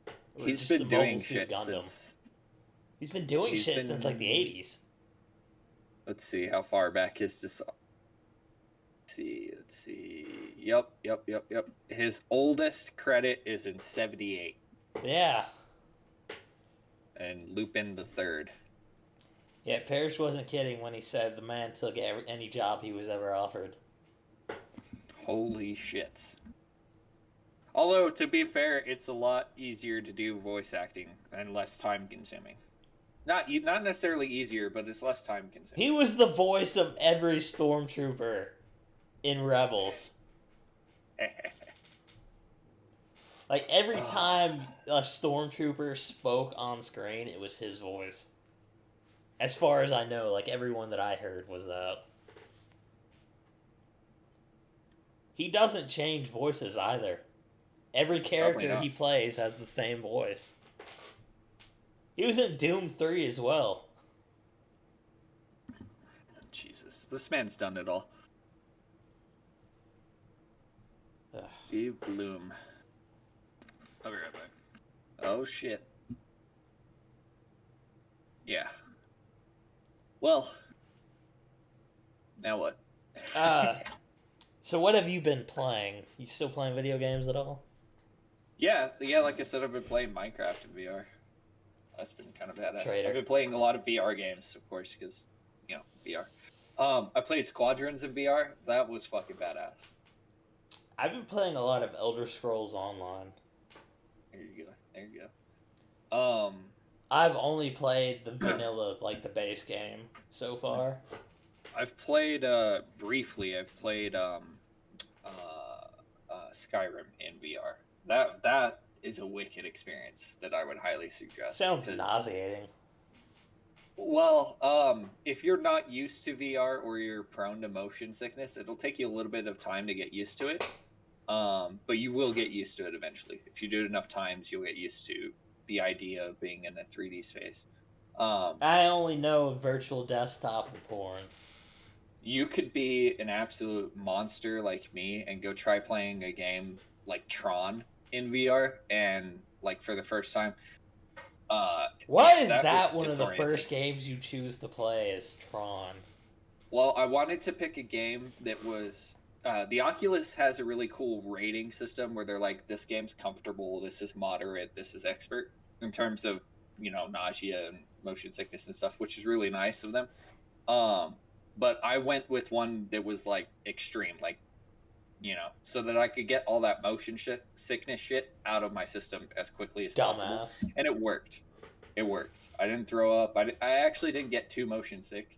It was He's just been the doing Mobile Suit shit Gundam. since. He's been doing he's shit been- since like the 80s. Let's see how far back his. Let's see. Yep. His oldest credit is in '78, Yeah. and Lupin the Third. Yeah, Parrish wasn't kidding when he said the man took any job he was ever offered. Holy shit. Although, to be fair, it's a lot easier to do voice acting and less time consuming. Not necessarily easier, but it's less time consuming. He was the voice of every stormtrooper in Rebels. Like every time a stormtrooper spoke on screen, it was his voice. As far as I know, like everyone that I heard was that. He doesn't change voices either. Every character not. he plays has the same voice. He was in Doom 3 as well. Jesus, this man's done it all. Ugh. Steve Bloom. I'll be right back. Oh shit. Yeah. Well. Now what? So what have you been playing? You still playing video games at all? Yeah. Like I said, I've been playing Minecraft in VR. That's been kind of badass. Traitor. I've been playing a lot of VR games, of course, because VR. I played Squadrons in VR. That was fucking badass. I've been playing a lot of Elder Scrolls Online. There you go. I've only played the vanilla, like the base game so far. I've played briefly. I've played Skyrim in VR. That is a wicked experience that I would highly suggest. Sounds 'cause- nauseating. Well, if you're not used to VR or you're prone to motion sickness, it'll take you a little bit of time to get used to it. But you will get used to it eventually. If you do it enough times, you'll get used to the idea of being in a 3D space. I only know virtual desktop porn. You could be an absolute monster like me and go try playing a game like Tron in VR, and like for the first time. Why is that that was one of the disorienting. first games you choose to play is Tron? Well, I wanted to pick a game that was. The Oculus has a really cool rating system where they're like, this game's comfortable, this is moderate, this is expert, in terms of, nausea and motion sickness and stuff, which is really nice of them. But I went with one that was like extreme, like, so that I could get all that motion sickness shit out of my system as quickly as possible. Dumbass. And it worked. I didn't throw up. I actually didn't get too motion sick.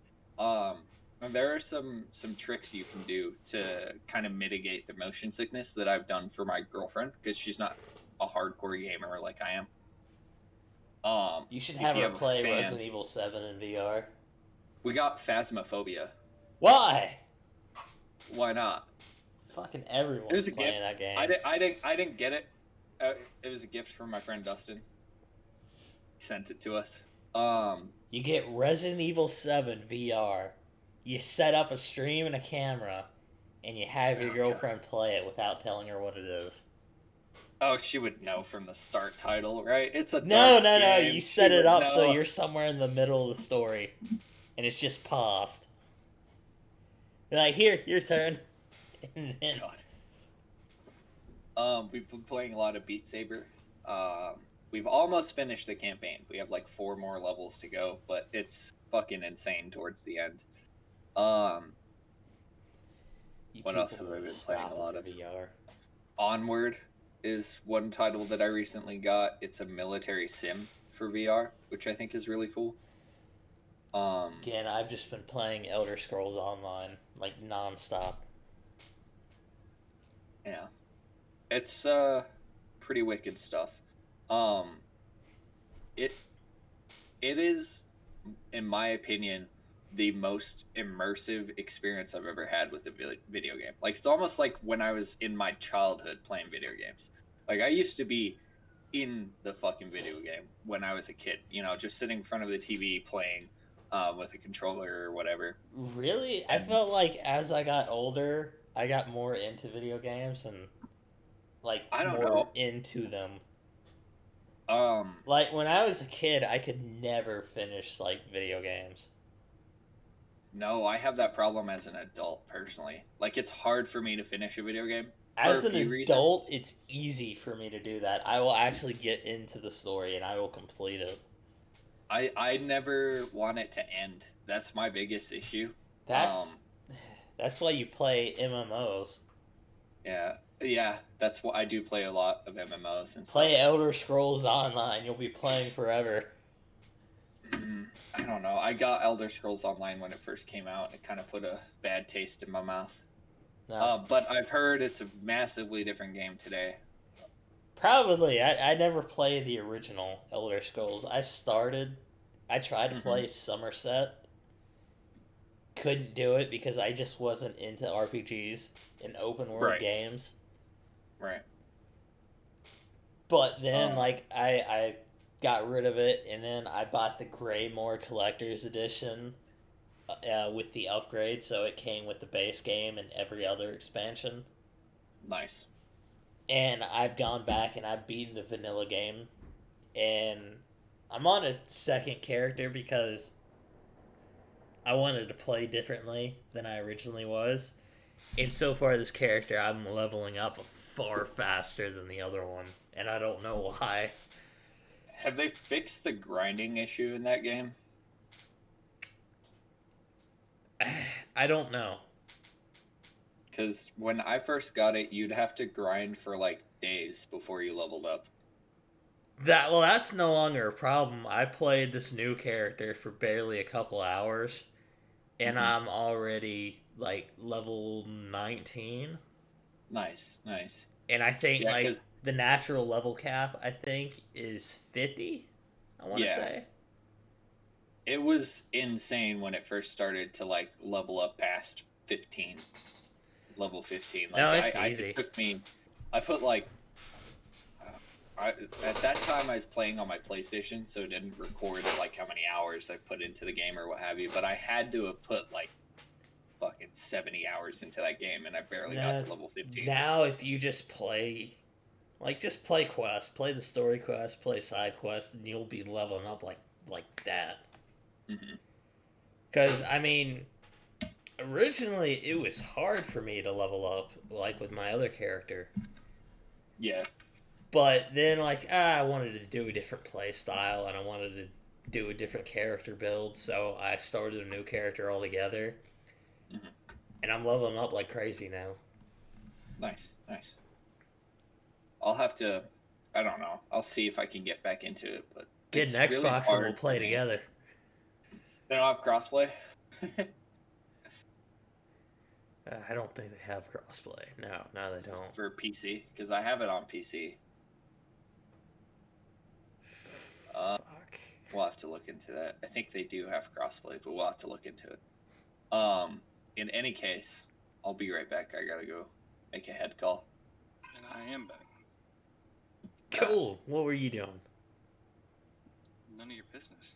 And there are some tricks you can do to kind of mitigate the motion sickness that I've done for my girlfriend, because she's not a hardcore gamer like I am. You should if have you her have a play fan- Resident Evil 7 in VR. We got Phasmophobia. Why? Why not? Fucking It everyone's was a playing gift. that game. I didn't get it. It was a gift from my friend Dustin. He sent it to us. You get Resident Evil 7 VR. You set up a stream and a camera, and you have your Okay. girlfriend play it without telling her what it is. Oh, she would know from the start title, right? It's a No, dark no, no. game. You She set it would up so know. you're somewhere in the middle of the story, and it's just paused. You're like, here, your turn. And then, God. We've been playing a lot of Beat Saber. We've almost finished the campaign. We have like 4 more levels to go, but it's fucking insane towards the end. you What else people have I need been to playing stop a lot with of? VR. Onward is one title that I recently got. It's a military sim for VR, which I think is really cool. Again, I've just been playing Elder Scrolls Online, like, non-stop. Yeah. It's pretty wicked stuff. It it is, in my opinion, the most immersive experience I've ever had with a video game. Like, it's almost like when I was in my childhood playing video games. Like, I used to be in the fucking video game when I was a kid, you know, just sitting in front of the TV playing with a controller or whatever. Really? I felt like as I got older, I got more into video games and, like, I don't more know. into them. Um, Like, when I was a kid, I could never finish, like, video games. no, I have that problem as an adult personally. Like, it's hard for me to finish a video game As for a an few adult, reasons. it's easy for me to do that. I will actually get into the story and I will complete it. I never want it to end. That's my biggest issue. That's that's why you play MMOs. Yeah, that's what I do. Play a lot of MMOs and Play stuff. Elder Scrolls Online. You'll be playing forever. I don't know. I got Elder Scrolls Online when it first came out. It kind of put a bad taste in my mouth. No, But I've heard it's a massively different game today. probably. I never played the original Elder Scrolls. I tried to Mhm. play Somerset. Couldn't do it because I just wasn't into RPGs and open world Right. games. Right. But then, Oh. like, I got rid of it, and then I bought the Greymore Collector's Edition with the upgrade, so it came with the base game and every other expansion. Nice. And I've gone back and I've beaten the vanilla game, and I'm on a second character because I wanted to play differently than I originally was. And so far, this character, I'm leveling up far faster than the other one, and I don't know why. Have they fixed the grinding issue in that game? I don't know. Because when I first got it, you'd have to grind for like days before you leveled up. That's no longer a problem. I played this new character for barely a couple hours, and Mhm. I'm already like level 19. Nice, nice. And I think Yeah, like 'cause- the natural level cap I think is 50. I want to Yeah. say. It was insane when it first started to like level up past 15, level 15. Like No, it's I easy. it took me. I put like. At that time, I was playing on my PlayStation, so it didn't record like how many hours I put into the game or what have you. But I had to have put like fucking 70 hours into that game, and I barely got to level 15. Now if you just play quests, play the story quest, play side quests, and you'll be leveling up like that. Hmm. Because, I mean, originally it was hard for me to level up, like with my other character. Yeah, But then, like, I wanted to do a different play style and I wanted to do a different character build, so I started a new character altogether. Mhm. And I'm leveling up like crazy now. nice, nice. I'll have to. I don't know. I'll see if I can get back into it, but Get it's an really Xbox and hard we'll for play me. together. They don't have crossplay. I don't think they have crossplay. No, they don't. For PC, because I have it on PC. Fuck. We'll have to look into that. I think they do have crossplay, but we'll have to look into it. In any case, I'll be right back. I gotta go make a head call. And I am back. Cool. What were you doing? None of your business.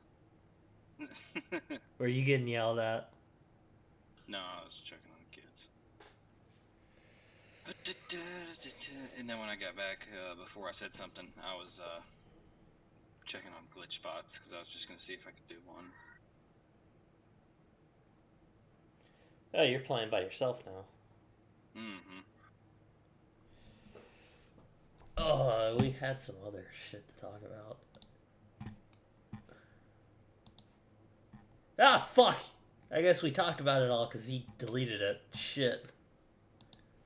Were you getting yelled at? No, I was checking on the kids. And then when I got back, before I said something, I was checking on glitch spots because I was just gonna see if I could do one. Oh, you're playing by yourself now. Mm-hmm. Oh, we had some other shit to talk about. Ah, fuck! I guess we talked about it all because he deleted it. Shit.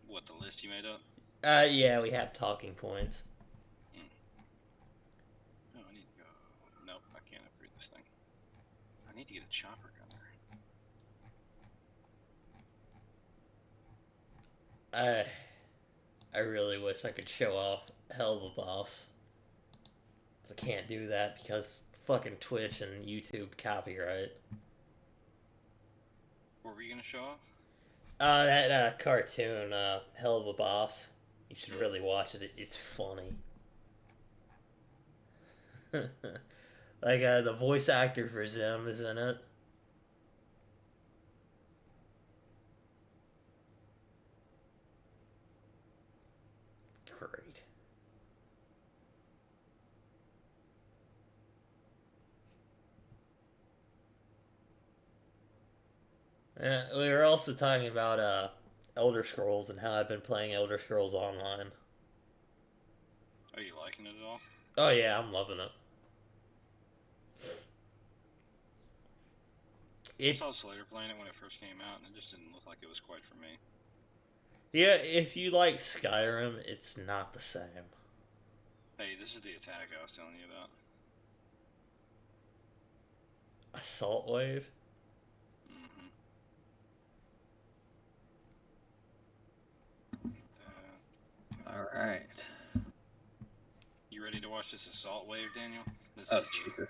What, the list you made up? Yeah, we have talking points. Oh, I need to go. Nope, I can't upgrade this thing. I need to get a chopper gunner. I really wish I could show off Hell of a Boss. But I can't do that because fucking Twitch and YouTube copyright. What were you gonna show off? That cartoon, Hell of a Boss. You should really watch it. It's funny. Like, the voice actor for Zim is in it. Great. We were also talking about Elder Scrolls and how I've been playing Elder Scrolls Online. Are you liking it at all? Oh yeah, I'm loving it. I saw Slater playing it when it first came out, and it just didn't look like it was quite for me. Yeah, if you like Skyrim, it's not the same. Hey, this is the attack I was telling you about. Assault Wave? Alright. You ready to watch this assault wave, Daniel? This Oh, is cheaper.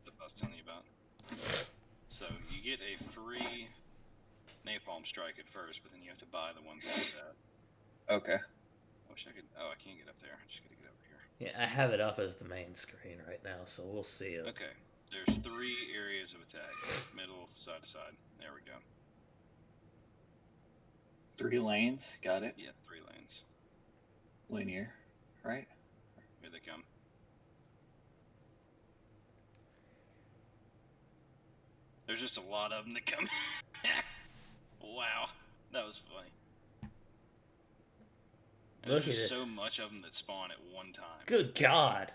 the I was telling you about. So you get a free napalm strike at first, but then you have to buy the ones after that. Okay. I wish I could. Oh, I can't get up there. I just gotta get over here. Yeah, I have it up as the main screen right now, so we'll see it. Okay. There's 3 areas of attack: middle, side to side. There we go. 3 lanes. Got it. Yeah, 3 lanes. Linear. Right? Here they come. There's just a lot of them that come. Wow, that was funny. And Look there's at just it. so much of them that spawn at one time. Good God.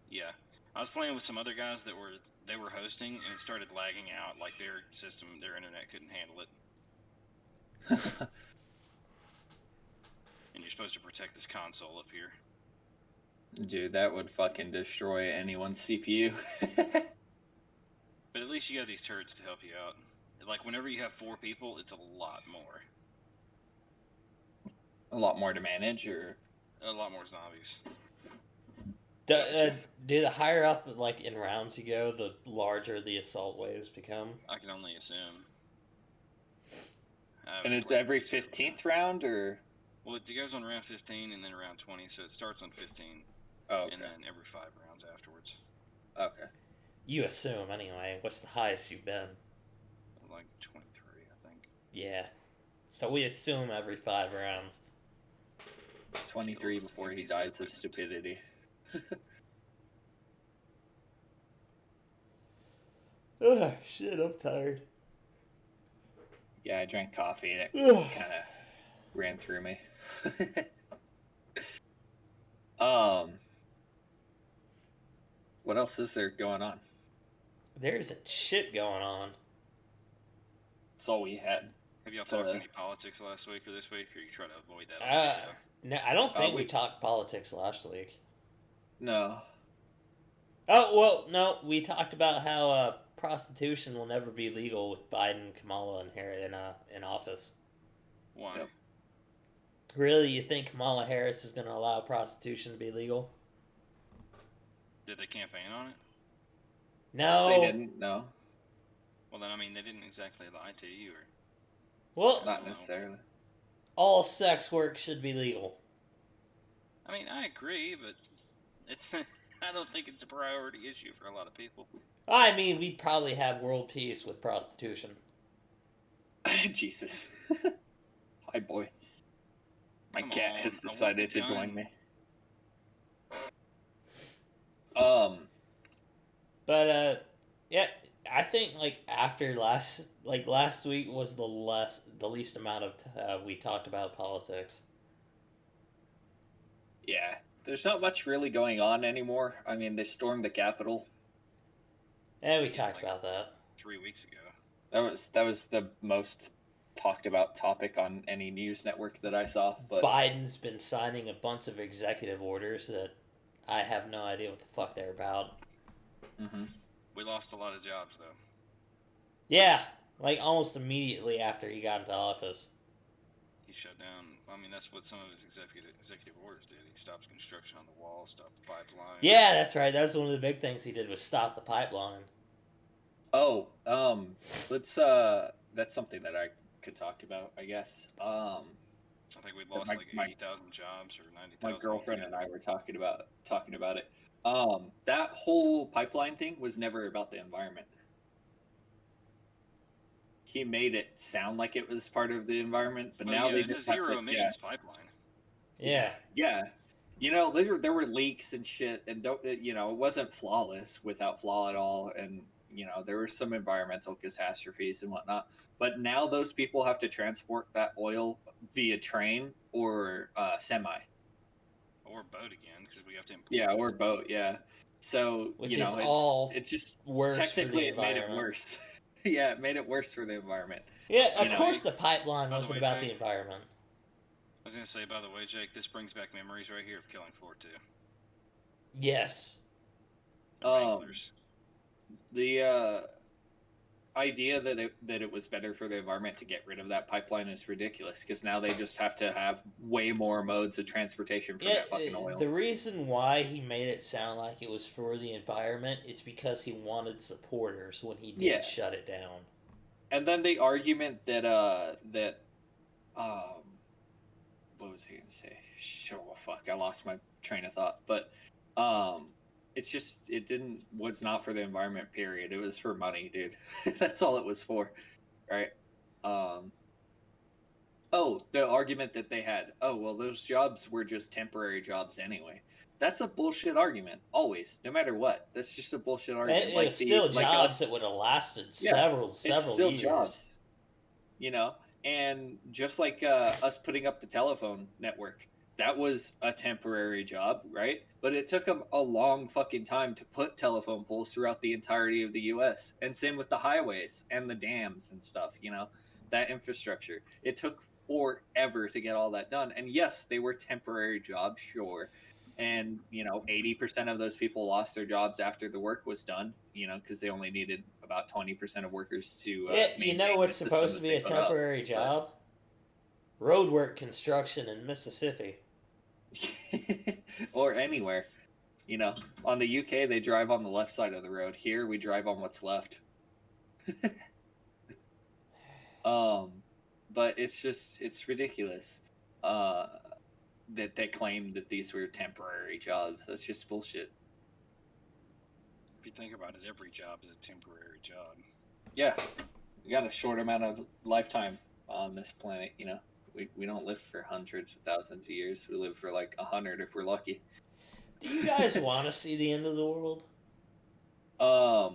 Yeah, I was playing with some other guys that were hosting, and it started lagging out. Like their system, their internet couldn't handle it. And you're supposed to protect this console up here. Dude, that would fucking destroy anyone's CPU. But at least you got these turrets to help you out. Like whenever you have 4 people, it's a lot more. A lot more to manage, or A lot more zombies. Do the higher up, like, in rounds you go, the larger the assault waves become? I can only assume. and it's every 15th round, or Well, it goes on round 15 and then round 20, so it starts on 15 oh, okay. and then every 5 rounds afterwards. Okay. You assume, anyway. What's the highest you've been? Like 23, I think. Yeah. So we assume every 5 rounds. 23 before he dies of stupidity. Ugh, shit, I'm tired. Yeah, I drank coffee and it Ugh. kind of ran through me. What else is there going on? There isn't shit going on. That's all we had. Have y'all talked any politics last week or this week, or you try to avoid that on the show? No, I don't think we we- talked politics last week. No. Oh, well, no, we talked about how prostitution will never be legal with Biden and Kamala in office. Why? Yep. Really, you think Kamala Harris is going to allow prostitution to be legal? Did they campaign on it? No. They didn't? No. Well, then, I mean, they didn't exactly lie to you, or... Well, Not necessarily. all sex work should be legal. I mean, I agree, but it's... I don't think it's a priority issue for a lot of people. I mean, we'd probably have world peace with prostitution. Jesus. Hi, boy. My Come cat on, has I want decided the to join gun. me. But yeah, I think like after last week was the least amount of we talked about politics. Yeah, there's not much really going on anymore. I mean, they stormed the Capitol. Yeah, we Yeah, talked like- about that. 3 weeks ago. That was the most talked about topic on any news network that I saw. But Biden's been signing a bunch of executive orders that I have no idea what the fuck they're about. Mhm. We lost a lot of jobs though. Yeah, like almost immediately after he got into office. He shut down. I mean, that's what some of his executive orders did. He stopped construction on the wall, stopped the pipeline. Yeah, that's right. That was one of the big things he did was stop the pipeline. oh, let's that's something that I could talk about, I guess. I think we lost my- like my- 80,000 jobs or 90,000. My girlfriend and altogether. I were talking about it. That whole pipeline thing was never about the environment. He made it sound like it was part of the environment, but Oh, now yeah, they it's a just have zero to- emissions pipeline. Yeah. yeah. You know, there were leaks and shit, and it wasn't flawless without flaw at all, and there were some environmental catastrophes and whatnot. But now those people have to transport that oil via train or semi. Or boat again, because we have to import. Yeah, or boat. Yeah. So Which is all it's just worse technically for the it made it environment. worse. Yeah, it made it worse for the environment. Yeah, of You know, course the pipeline by the wasn't way, about the Jake- environment. I was gonna say, by the way, Jake, this brings back memories right here of Killing Floor 2. Yes. The Um, Wranglers. The idea that it was better for the environment to get rid of that pipeline is ridiculous because now they just have to have way more modes of transportation for Yeah, that fucking oil. the reason why he made it sound like it was for the environment is because he wanted supporters when he did Yeah. shut it down. And then the argument that what was he gonna say? Oh fuck, I lost my train of thought. But it's just was not for the environment, period. It was for money, dude. That's all it was for. Right? Oh, the argument that they had, oh well, those jobs were just temporary jobs anyway. That's a bullshit argument, always, no matter what. That's just a bullshit argument. It was still like jobs us- that would have lasted Yeah, several it's still years. jobs, and just like us putting up the telephone network, that was a temporary job, right? But it took them a long fucking time to put telephone poles throughout the entirety of the US, and same with the highways and the dams and stuff, that infrastructure. It took forever to get all that done, and yes, they were temporary jobs, sure. And 80% of those people lost their jobs after the work was done, because they only needed about 20% of workers to Yeah, you maintain know the what's system supposed that to be they a put up. temporary job? Roadwork construction in Mississippi. Or anywhere. On the UK they drive on the left side of the road. Here we drive on what's left. But it's ridiculous. That they claim that these were temporary jobs. That's just bullshit. If you think about it, every job is a temporary job. Yeah. We got a short amount of lifetime on this planet, We don't live for hundreds of thousands of years. We live for like 100 if we're lucky. Do you guys want to see the end of the world? I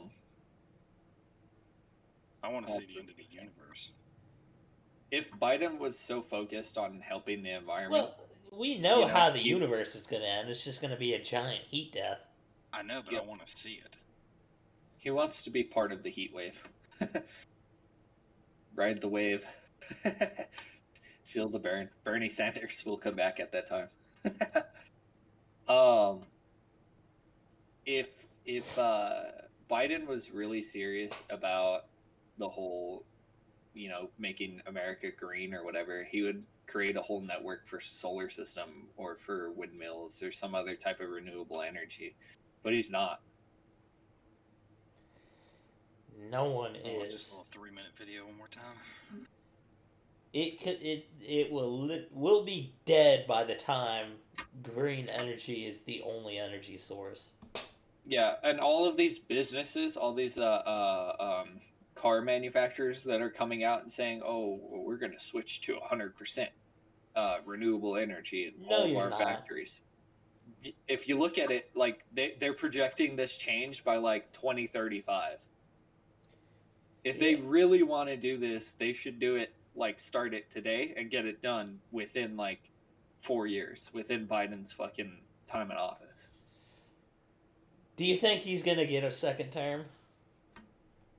want to Oh, see the end of the universe. If Biden was so focused on helping the environment, Well, we know You know, how the he- universe is going to end. It's just going to be a giant heat death. I know, but Yeah. I want to see it. he wants to be part of the heat wave. Ride the wave. Feel the burn. Bernie Sanders will come back at that time. If Biden was really serious about the whole, making America green or whatever, he would create a whole network for solar system or for windmills or some other type of renewable energy. But he's not. No one Oh, is. just a little 3-minute video one more time. It will be dead by the time green energy is the only energy source. Yeah, and all of these businesses, all these car manufacturers that are coming out and saying, "Oh, well, we're going to switch to 100% renewable energy in No, all of you're our not. factories." If you look at it, like they're projecting this change by like 2035. If they Yeah. really want to do this, they should do it like start it today and get it done within like 4 years, within Biden's fucking time in office. Do you think he's gonna get a second term?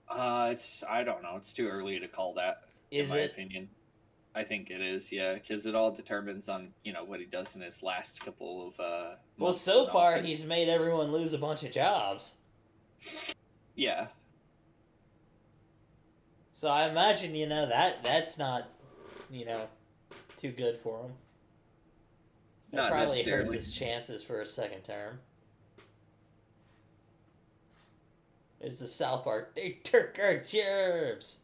I don't know. It's too early to call that. Is in my it? opinion, I think it is. Yeah, because it all determines on what he does in his last couple of Well, months so in far office. he's made everyone lose a bunch of jobs. Yeah, So I imagine that's not too good for him. That not probably hurts necessarily. his chances for a second term. It's the South Park. They took our jobs.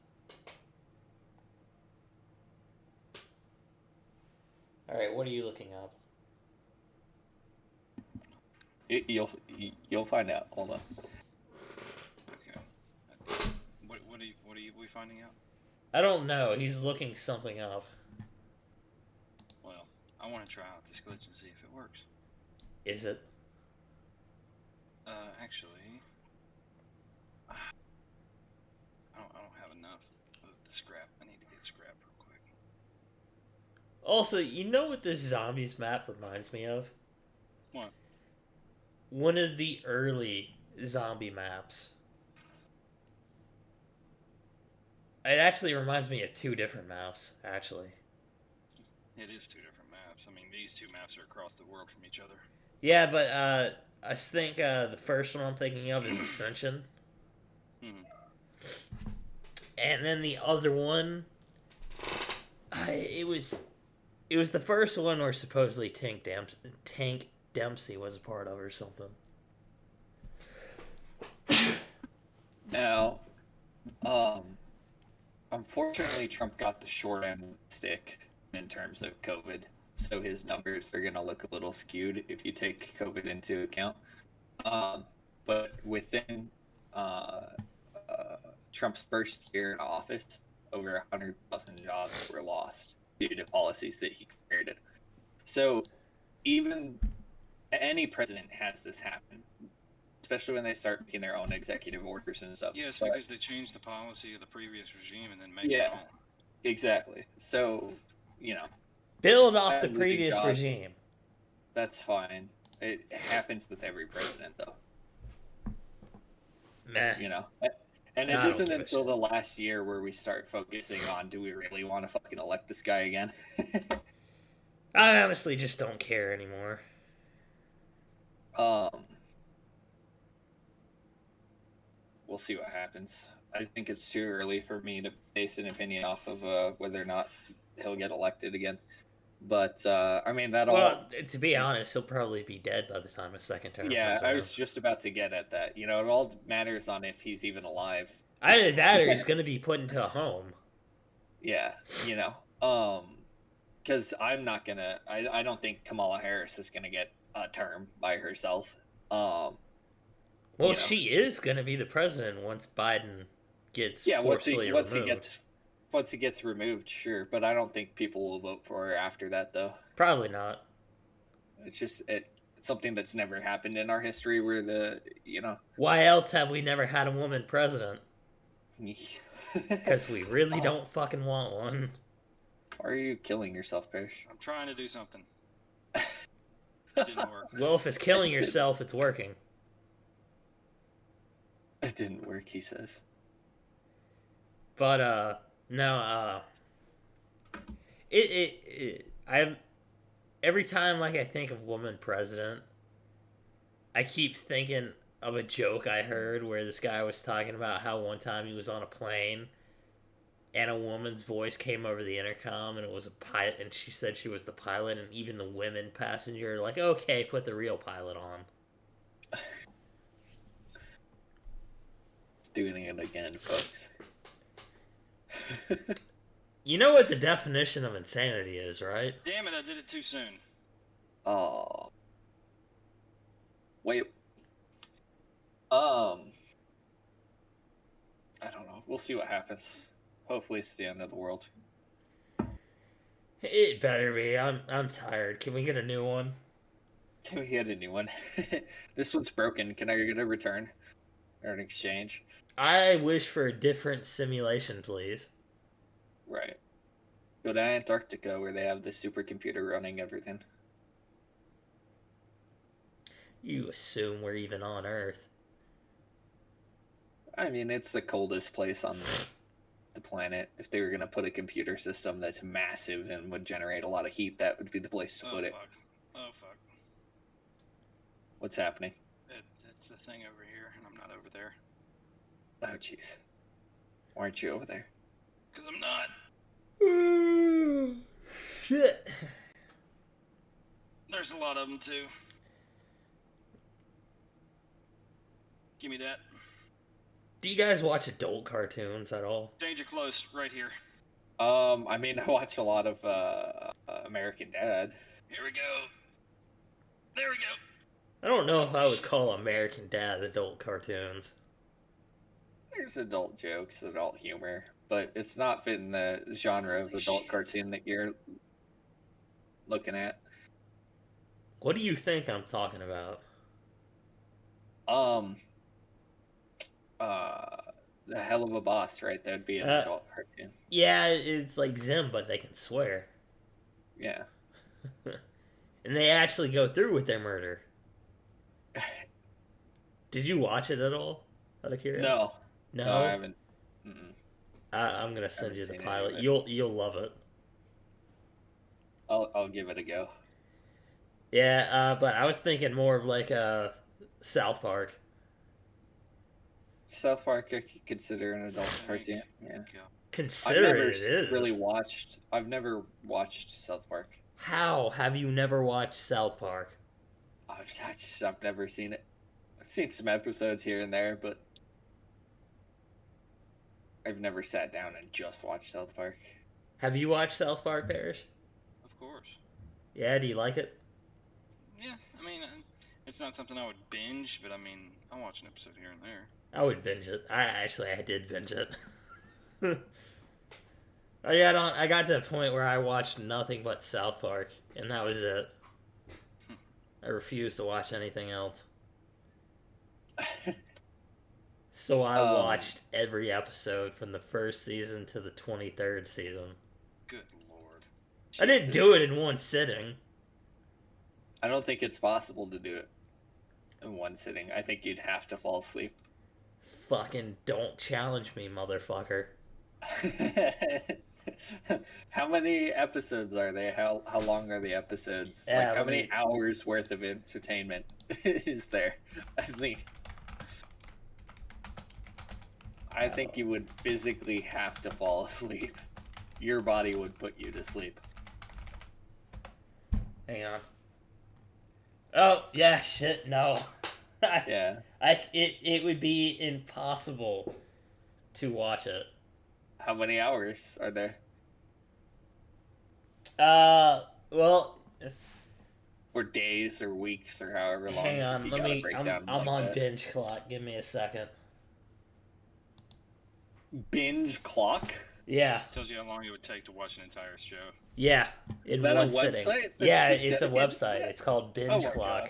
All right, what are you looking up? You'll find out. Hold on. Okay. What are we finding out? I don't know. He's looking something up. Well, I want to try out this glitch and see if it works. Is it? Actually, I don't have enough of the scrap. I need to get scrap real quick. Also, you know what this zombies map reminds me of? What? One of the early zombie maps. It actually reminds me of two different maps, actually. It is two different maps. I mean, these two maps are across the world from each other. Yeah, but I think the first one I'm thinking of is Ascension. Hmm. And then the other one, it was the first one where supposedly Tank Dempsey was a part of or something. Now, unfortunately, Trump got the short end of the stick in terms of COVID, so his numbers are going to look a little skewed if you take COVID into account. But within Trump's first year in office, over 100,000 jobs were lost due to policies that he created. So even any president has this happen, especially when they start making their own executive orders and stuff. Yeah, it's But- because they changed the policy of the previous regime and then make Yeah. it own. Exactly. So, Build off the losing previous jobs. regime. that's fine. It happens with every president, though. Meh. And it I don't isn't give a until shit. the last year where we start focusing on, do we really want to fucking elect this guy again? I honestly just don't care anymore. We'll see what happens. I think it's too early for me to base an opinion off of whether or not he'll get elected again. But I mean that all. Well, to be honest, he'll probably be dead by the time a second term Yeah, comes I around. was just about to get at that. It all matters on if he's even alive. Either that or he's going to be put into a home. Yeah, because I'm not gonna. I don't think Kamala Harris is gonna get a term by herself. Well, she is going to be the president once Biden gets forcefully removed. Once he gets removed, sure. But I don't think people will vote for her after that, though. Probably not. It's just it's something that's never happened in our history, where Why else have we never had a woman president? Because we really don't fucking want one. Why are you killing yourself, Parrish? I'm trying to do something. It didn't work. Well, if it's killing yourself, it's working. It didn't work, he says. But no, I every time I think of woman president, I keep thinking of a joke I heard where this guy was talking about how one time he was on a plane and a woman's voice came over the intercom and it was a pilot and she said she was the pilot and even the women passenger like, okay, put the real pilot on. It's doing it again, folks. You know what the definition of insanity is, right? Damn it, I did it too soon. Oh. Wait. Um, I don't know. We'll see what happens. Hopefully, it's the end of the world. It better be. I'm tired. Can we get a new one? Can we get a new one? This one's broken. Can I get a return or an exchange? I wish for a different simulation, please. Right. Go to Antarctica where they have the supercomputer running everything. You assume we're even on Earth. I mean, it's the coldest place on the planet. If they were going to put a computer system that's massive and would generate a lot of heat, that would be the place to put it. Fuck. Oh fuck. What's happening? It's the thing over here, and I'm not over there. Oh, jeez. Why aren't you over there? Cause I'm not. Shit. There's a lot of them too. Give me that. Do you guys watch adult cartoons at all? Danger close, right here. I mean, I watch a lot of American Dad. Here we go. There we go. I don't know if I would call American Dad adult cartoons. There's adult jokes, adult humor, but it's not fitting the genre of adult cartoon that you're looking at. What do you think I'm talking about? The Hell of a Boss, right? That'd be an adult cartoon. Yeah, it's like Zim, but they can swear. Yeah. And they actually go through with their murder. Did you watch it at all? Out of curiosity? No, No, I haven't. Mm-mm. I'm gonna send you the seen any pilot. of it. You'll love it. I'll give it a go. Yeah, but I was thinking more of like South Park. South Park, I could consider an adult cartoon. Yeah. Go. Consider it is. I've never watched South Park. How have you never watched South Park? I've never seen it. I've seen some episodes here and there, but I've never sat down and just watched South Park. Have you watched South Park, Parrish? Of course. Yeah, do you like it? Yeah, I mean, it's not something I would binge, but I mean, I'll watch an episode here and there. I would binge it. I did binge it. I got to the point where I watched nothing but South Park, and that was it. I refused to watch anything else. So I watched every episode from the first season to the 23rd season. Good lord. I didn't do it in one sitting. I don't think it's possible to do it in one sitting. I think you'd have to fall asleep. Fucking don't challenge me, motherfucker. How many episodes are they? How long are the episodes? Yeah, like how many hours worth of entertainment is there? I think you would physically have to fall asleep. Your body would put you to sleep. Hang on. Oh, yeah, shit, no. Yeah. It would be impossible to watch it. How many hours are there? Well, Or days or weeks or however long. hang on, you let gotta me. break I'm down on like that. binge clock. Give me a second. Binge clock? Yeah, Tells you how long it would take to watch an entire show. yeah, in Is that one a sitting. website that's Yeah, just it's a dedicated to website. that? It's called Binge Oh my Clock. God.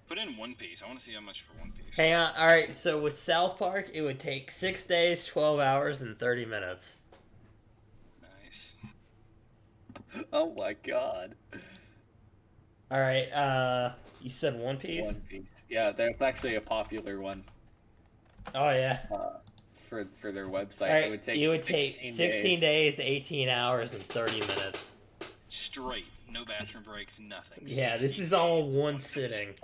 Put in One Piece. I want to see how much for One Piece. Hang on. All right, so with South Park, it would take 6 days, 12 hours, and 30 minutes. Nice. Oh my god. All right. You said One Piece. One Piece. Yeah, that's actually a popular one Oh yeah. for their website. All right. It would take 16 days, 18 hours, and 30 minutes. Straight. No bathroom breaks, nothing. Yeah, this 60 is all days. one sitting.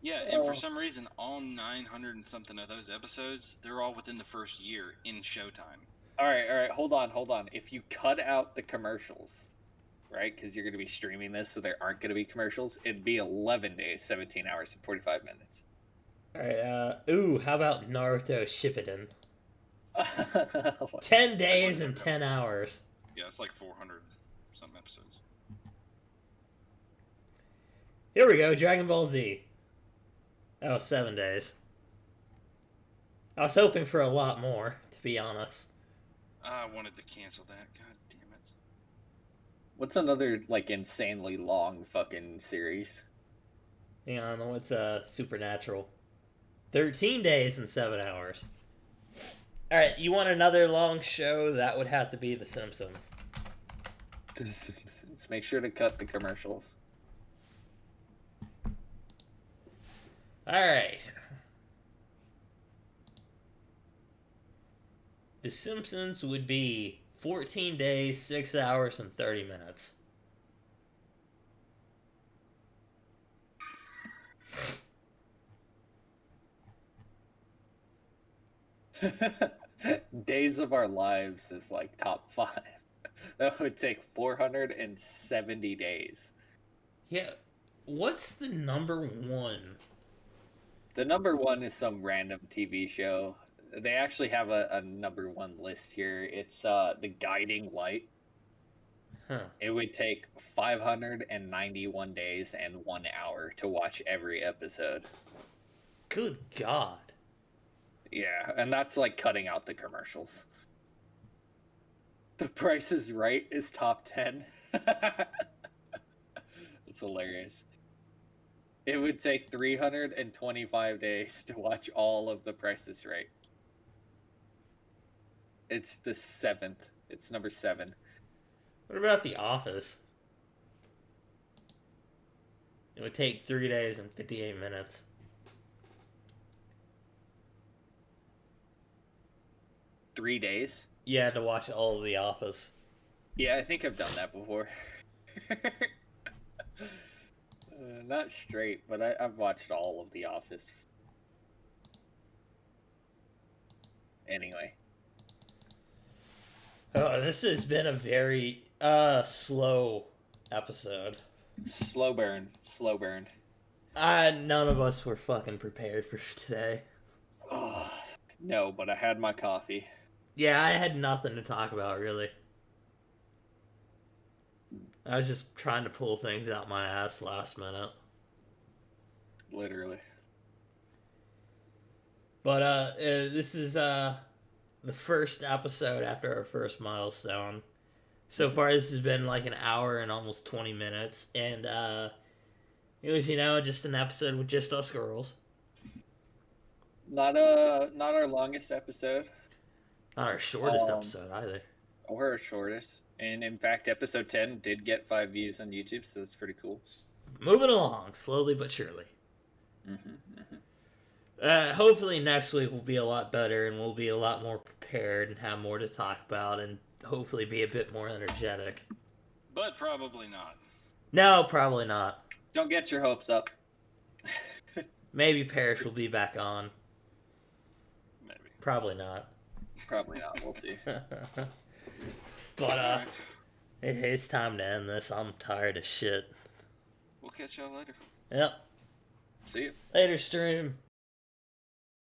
Yeah, and for Oh. some reason, all 900 and something of those episodes, they're all within the first year in Showtime. All right, hold on. If you cut out the commercials, right? Because you're going to be streaming this, so there aren't going to be commercials. It'd be 11 days, 17 hours, and 45 minutes. All right. Ooh, how about Naruto Shippuden? What? 10 days and 10 hours. Yeah, it's like 400 some episodes. Here we go. Dragon Ball Z. Oh, 7 days. I was hoping for a lot more, to be honest. I wanted to cancel that. God damn it. What's another like insanely long fucking series? Hang on, what's Supernatural? 13 days and 7 hours. Alright, you want another long show? That would have to be The Simpsons. The Simpsons. Make sure to cut the commercials. Alright. The Simpsons would be 14 days, 6 hours, and 30 minutes. Days of Our Lives is like top 5. That would take 470 days. Yeah, what's the number one? The number one is some random TV show. They actually have a number one list here. It's The Guiding Light. Huh. It would take 591 days and 1 hour to watch every episode. Good God. Yeah, and that's like cutting out the commercials. The Price is Right is top 10. It's hilarious. It would take 325 days to watch all of The Price is Right. It's the 7th. It's number 7. What about The Office? It would take 3 days and 58 minutes. Three days? Yeah, to watch all of The Office. Yeah, I think I've done that before. Not straight, but I've watched all of The Office. Anyway. Oh, this has been a very slow episode. Slow burn. Slow burn. None of us were fucking prepared for today. Oh, no, but I had my coffee. Yeah, I had nothing to talk about, really. I was just trying to pull things out my ass last minute. Literally. But, this is, the first episode after our first milestone. So far, this has been like an hour and almost 20 minutes. And, it was, just an episode with just us girls. Not our longest episode. Not our shortest episode, either. Or our shortest. And in fact, episode 10 did get 5 views on YouTube, so that's pretty cool. Moving along, slowly but surely. Hopefully next week will be a lot better and we'll be a lot more prepared and have more to talk about and hopefully be a bit more energetic. But probably not. No, probably not. Don't get your hopes up. Maybe Parrish will be back on. Maybe. Probably not. Probably not. We'll see. But, it's time to end this. I'm tired of shit. We'll catch y'all later. Yep. See you. Later, stream.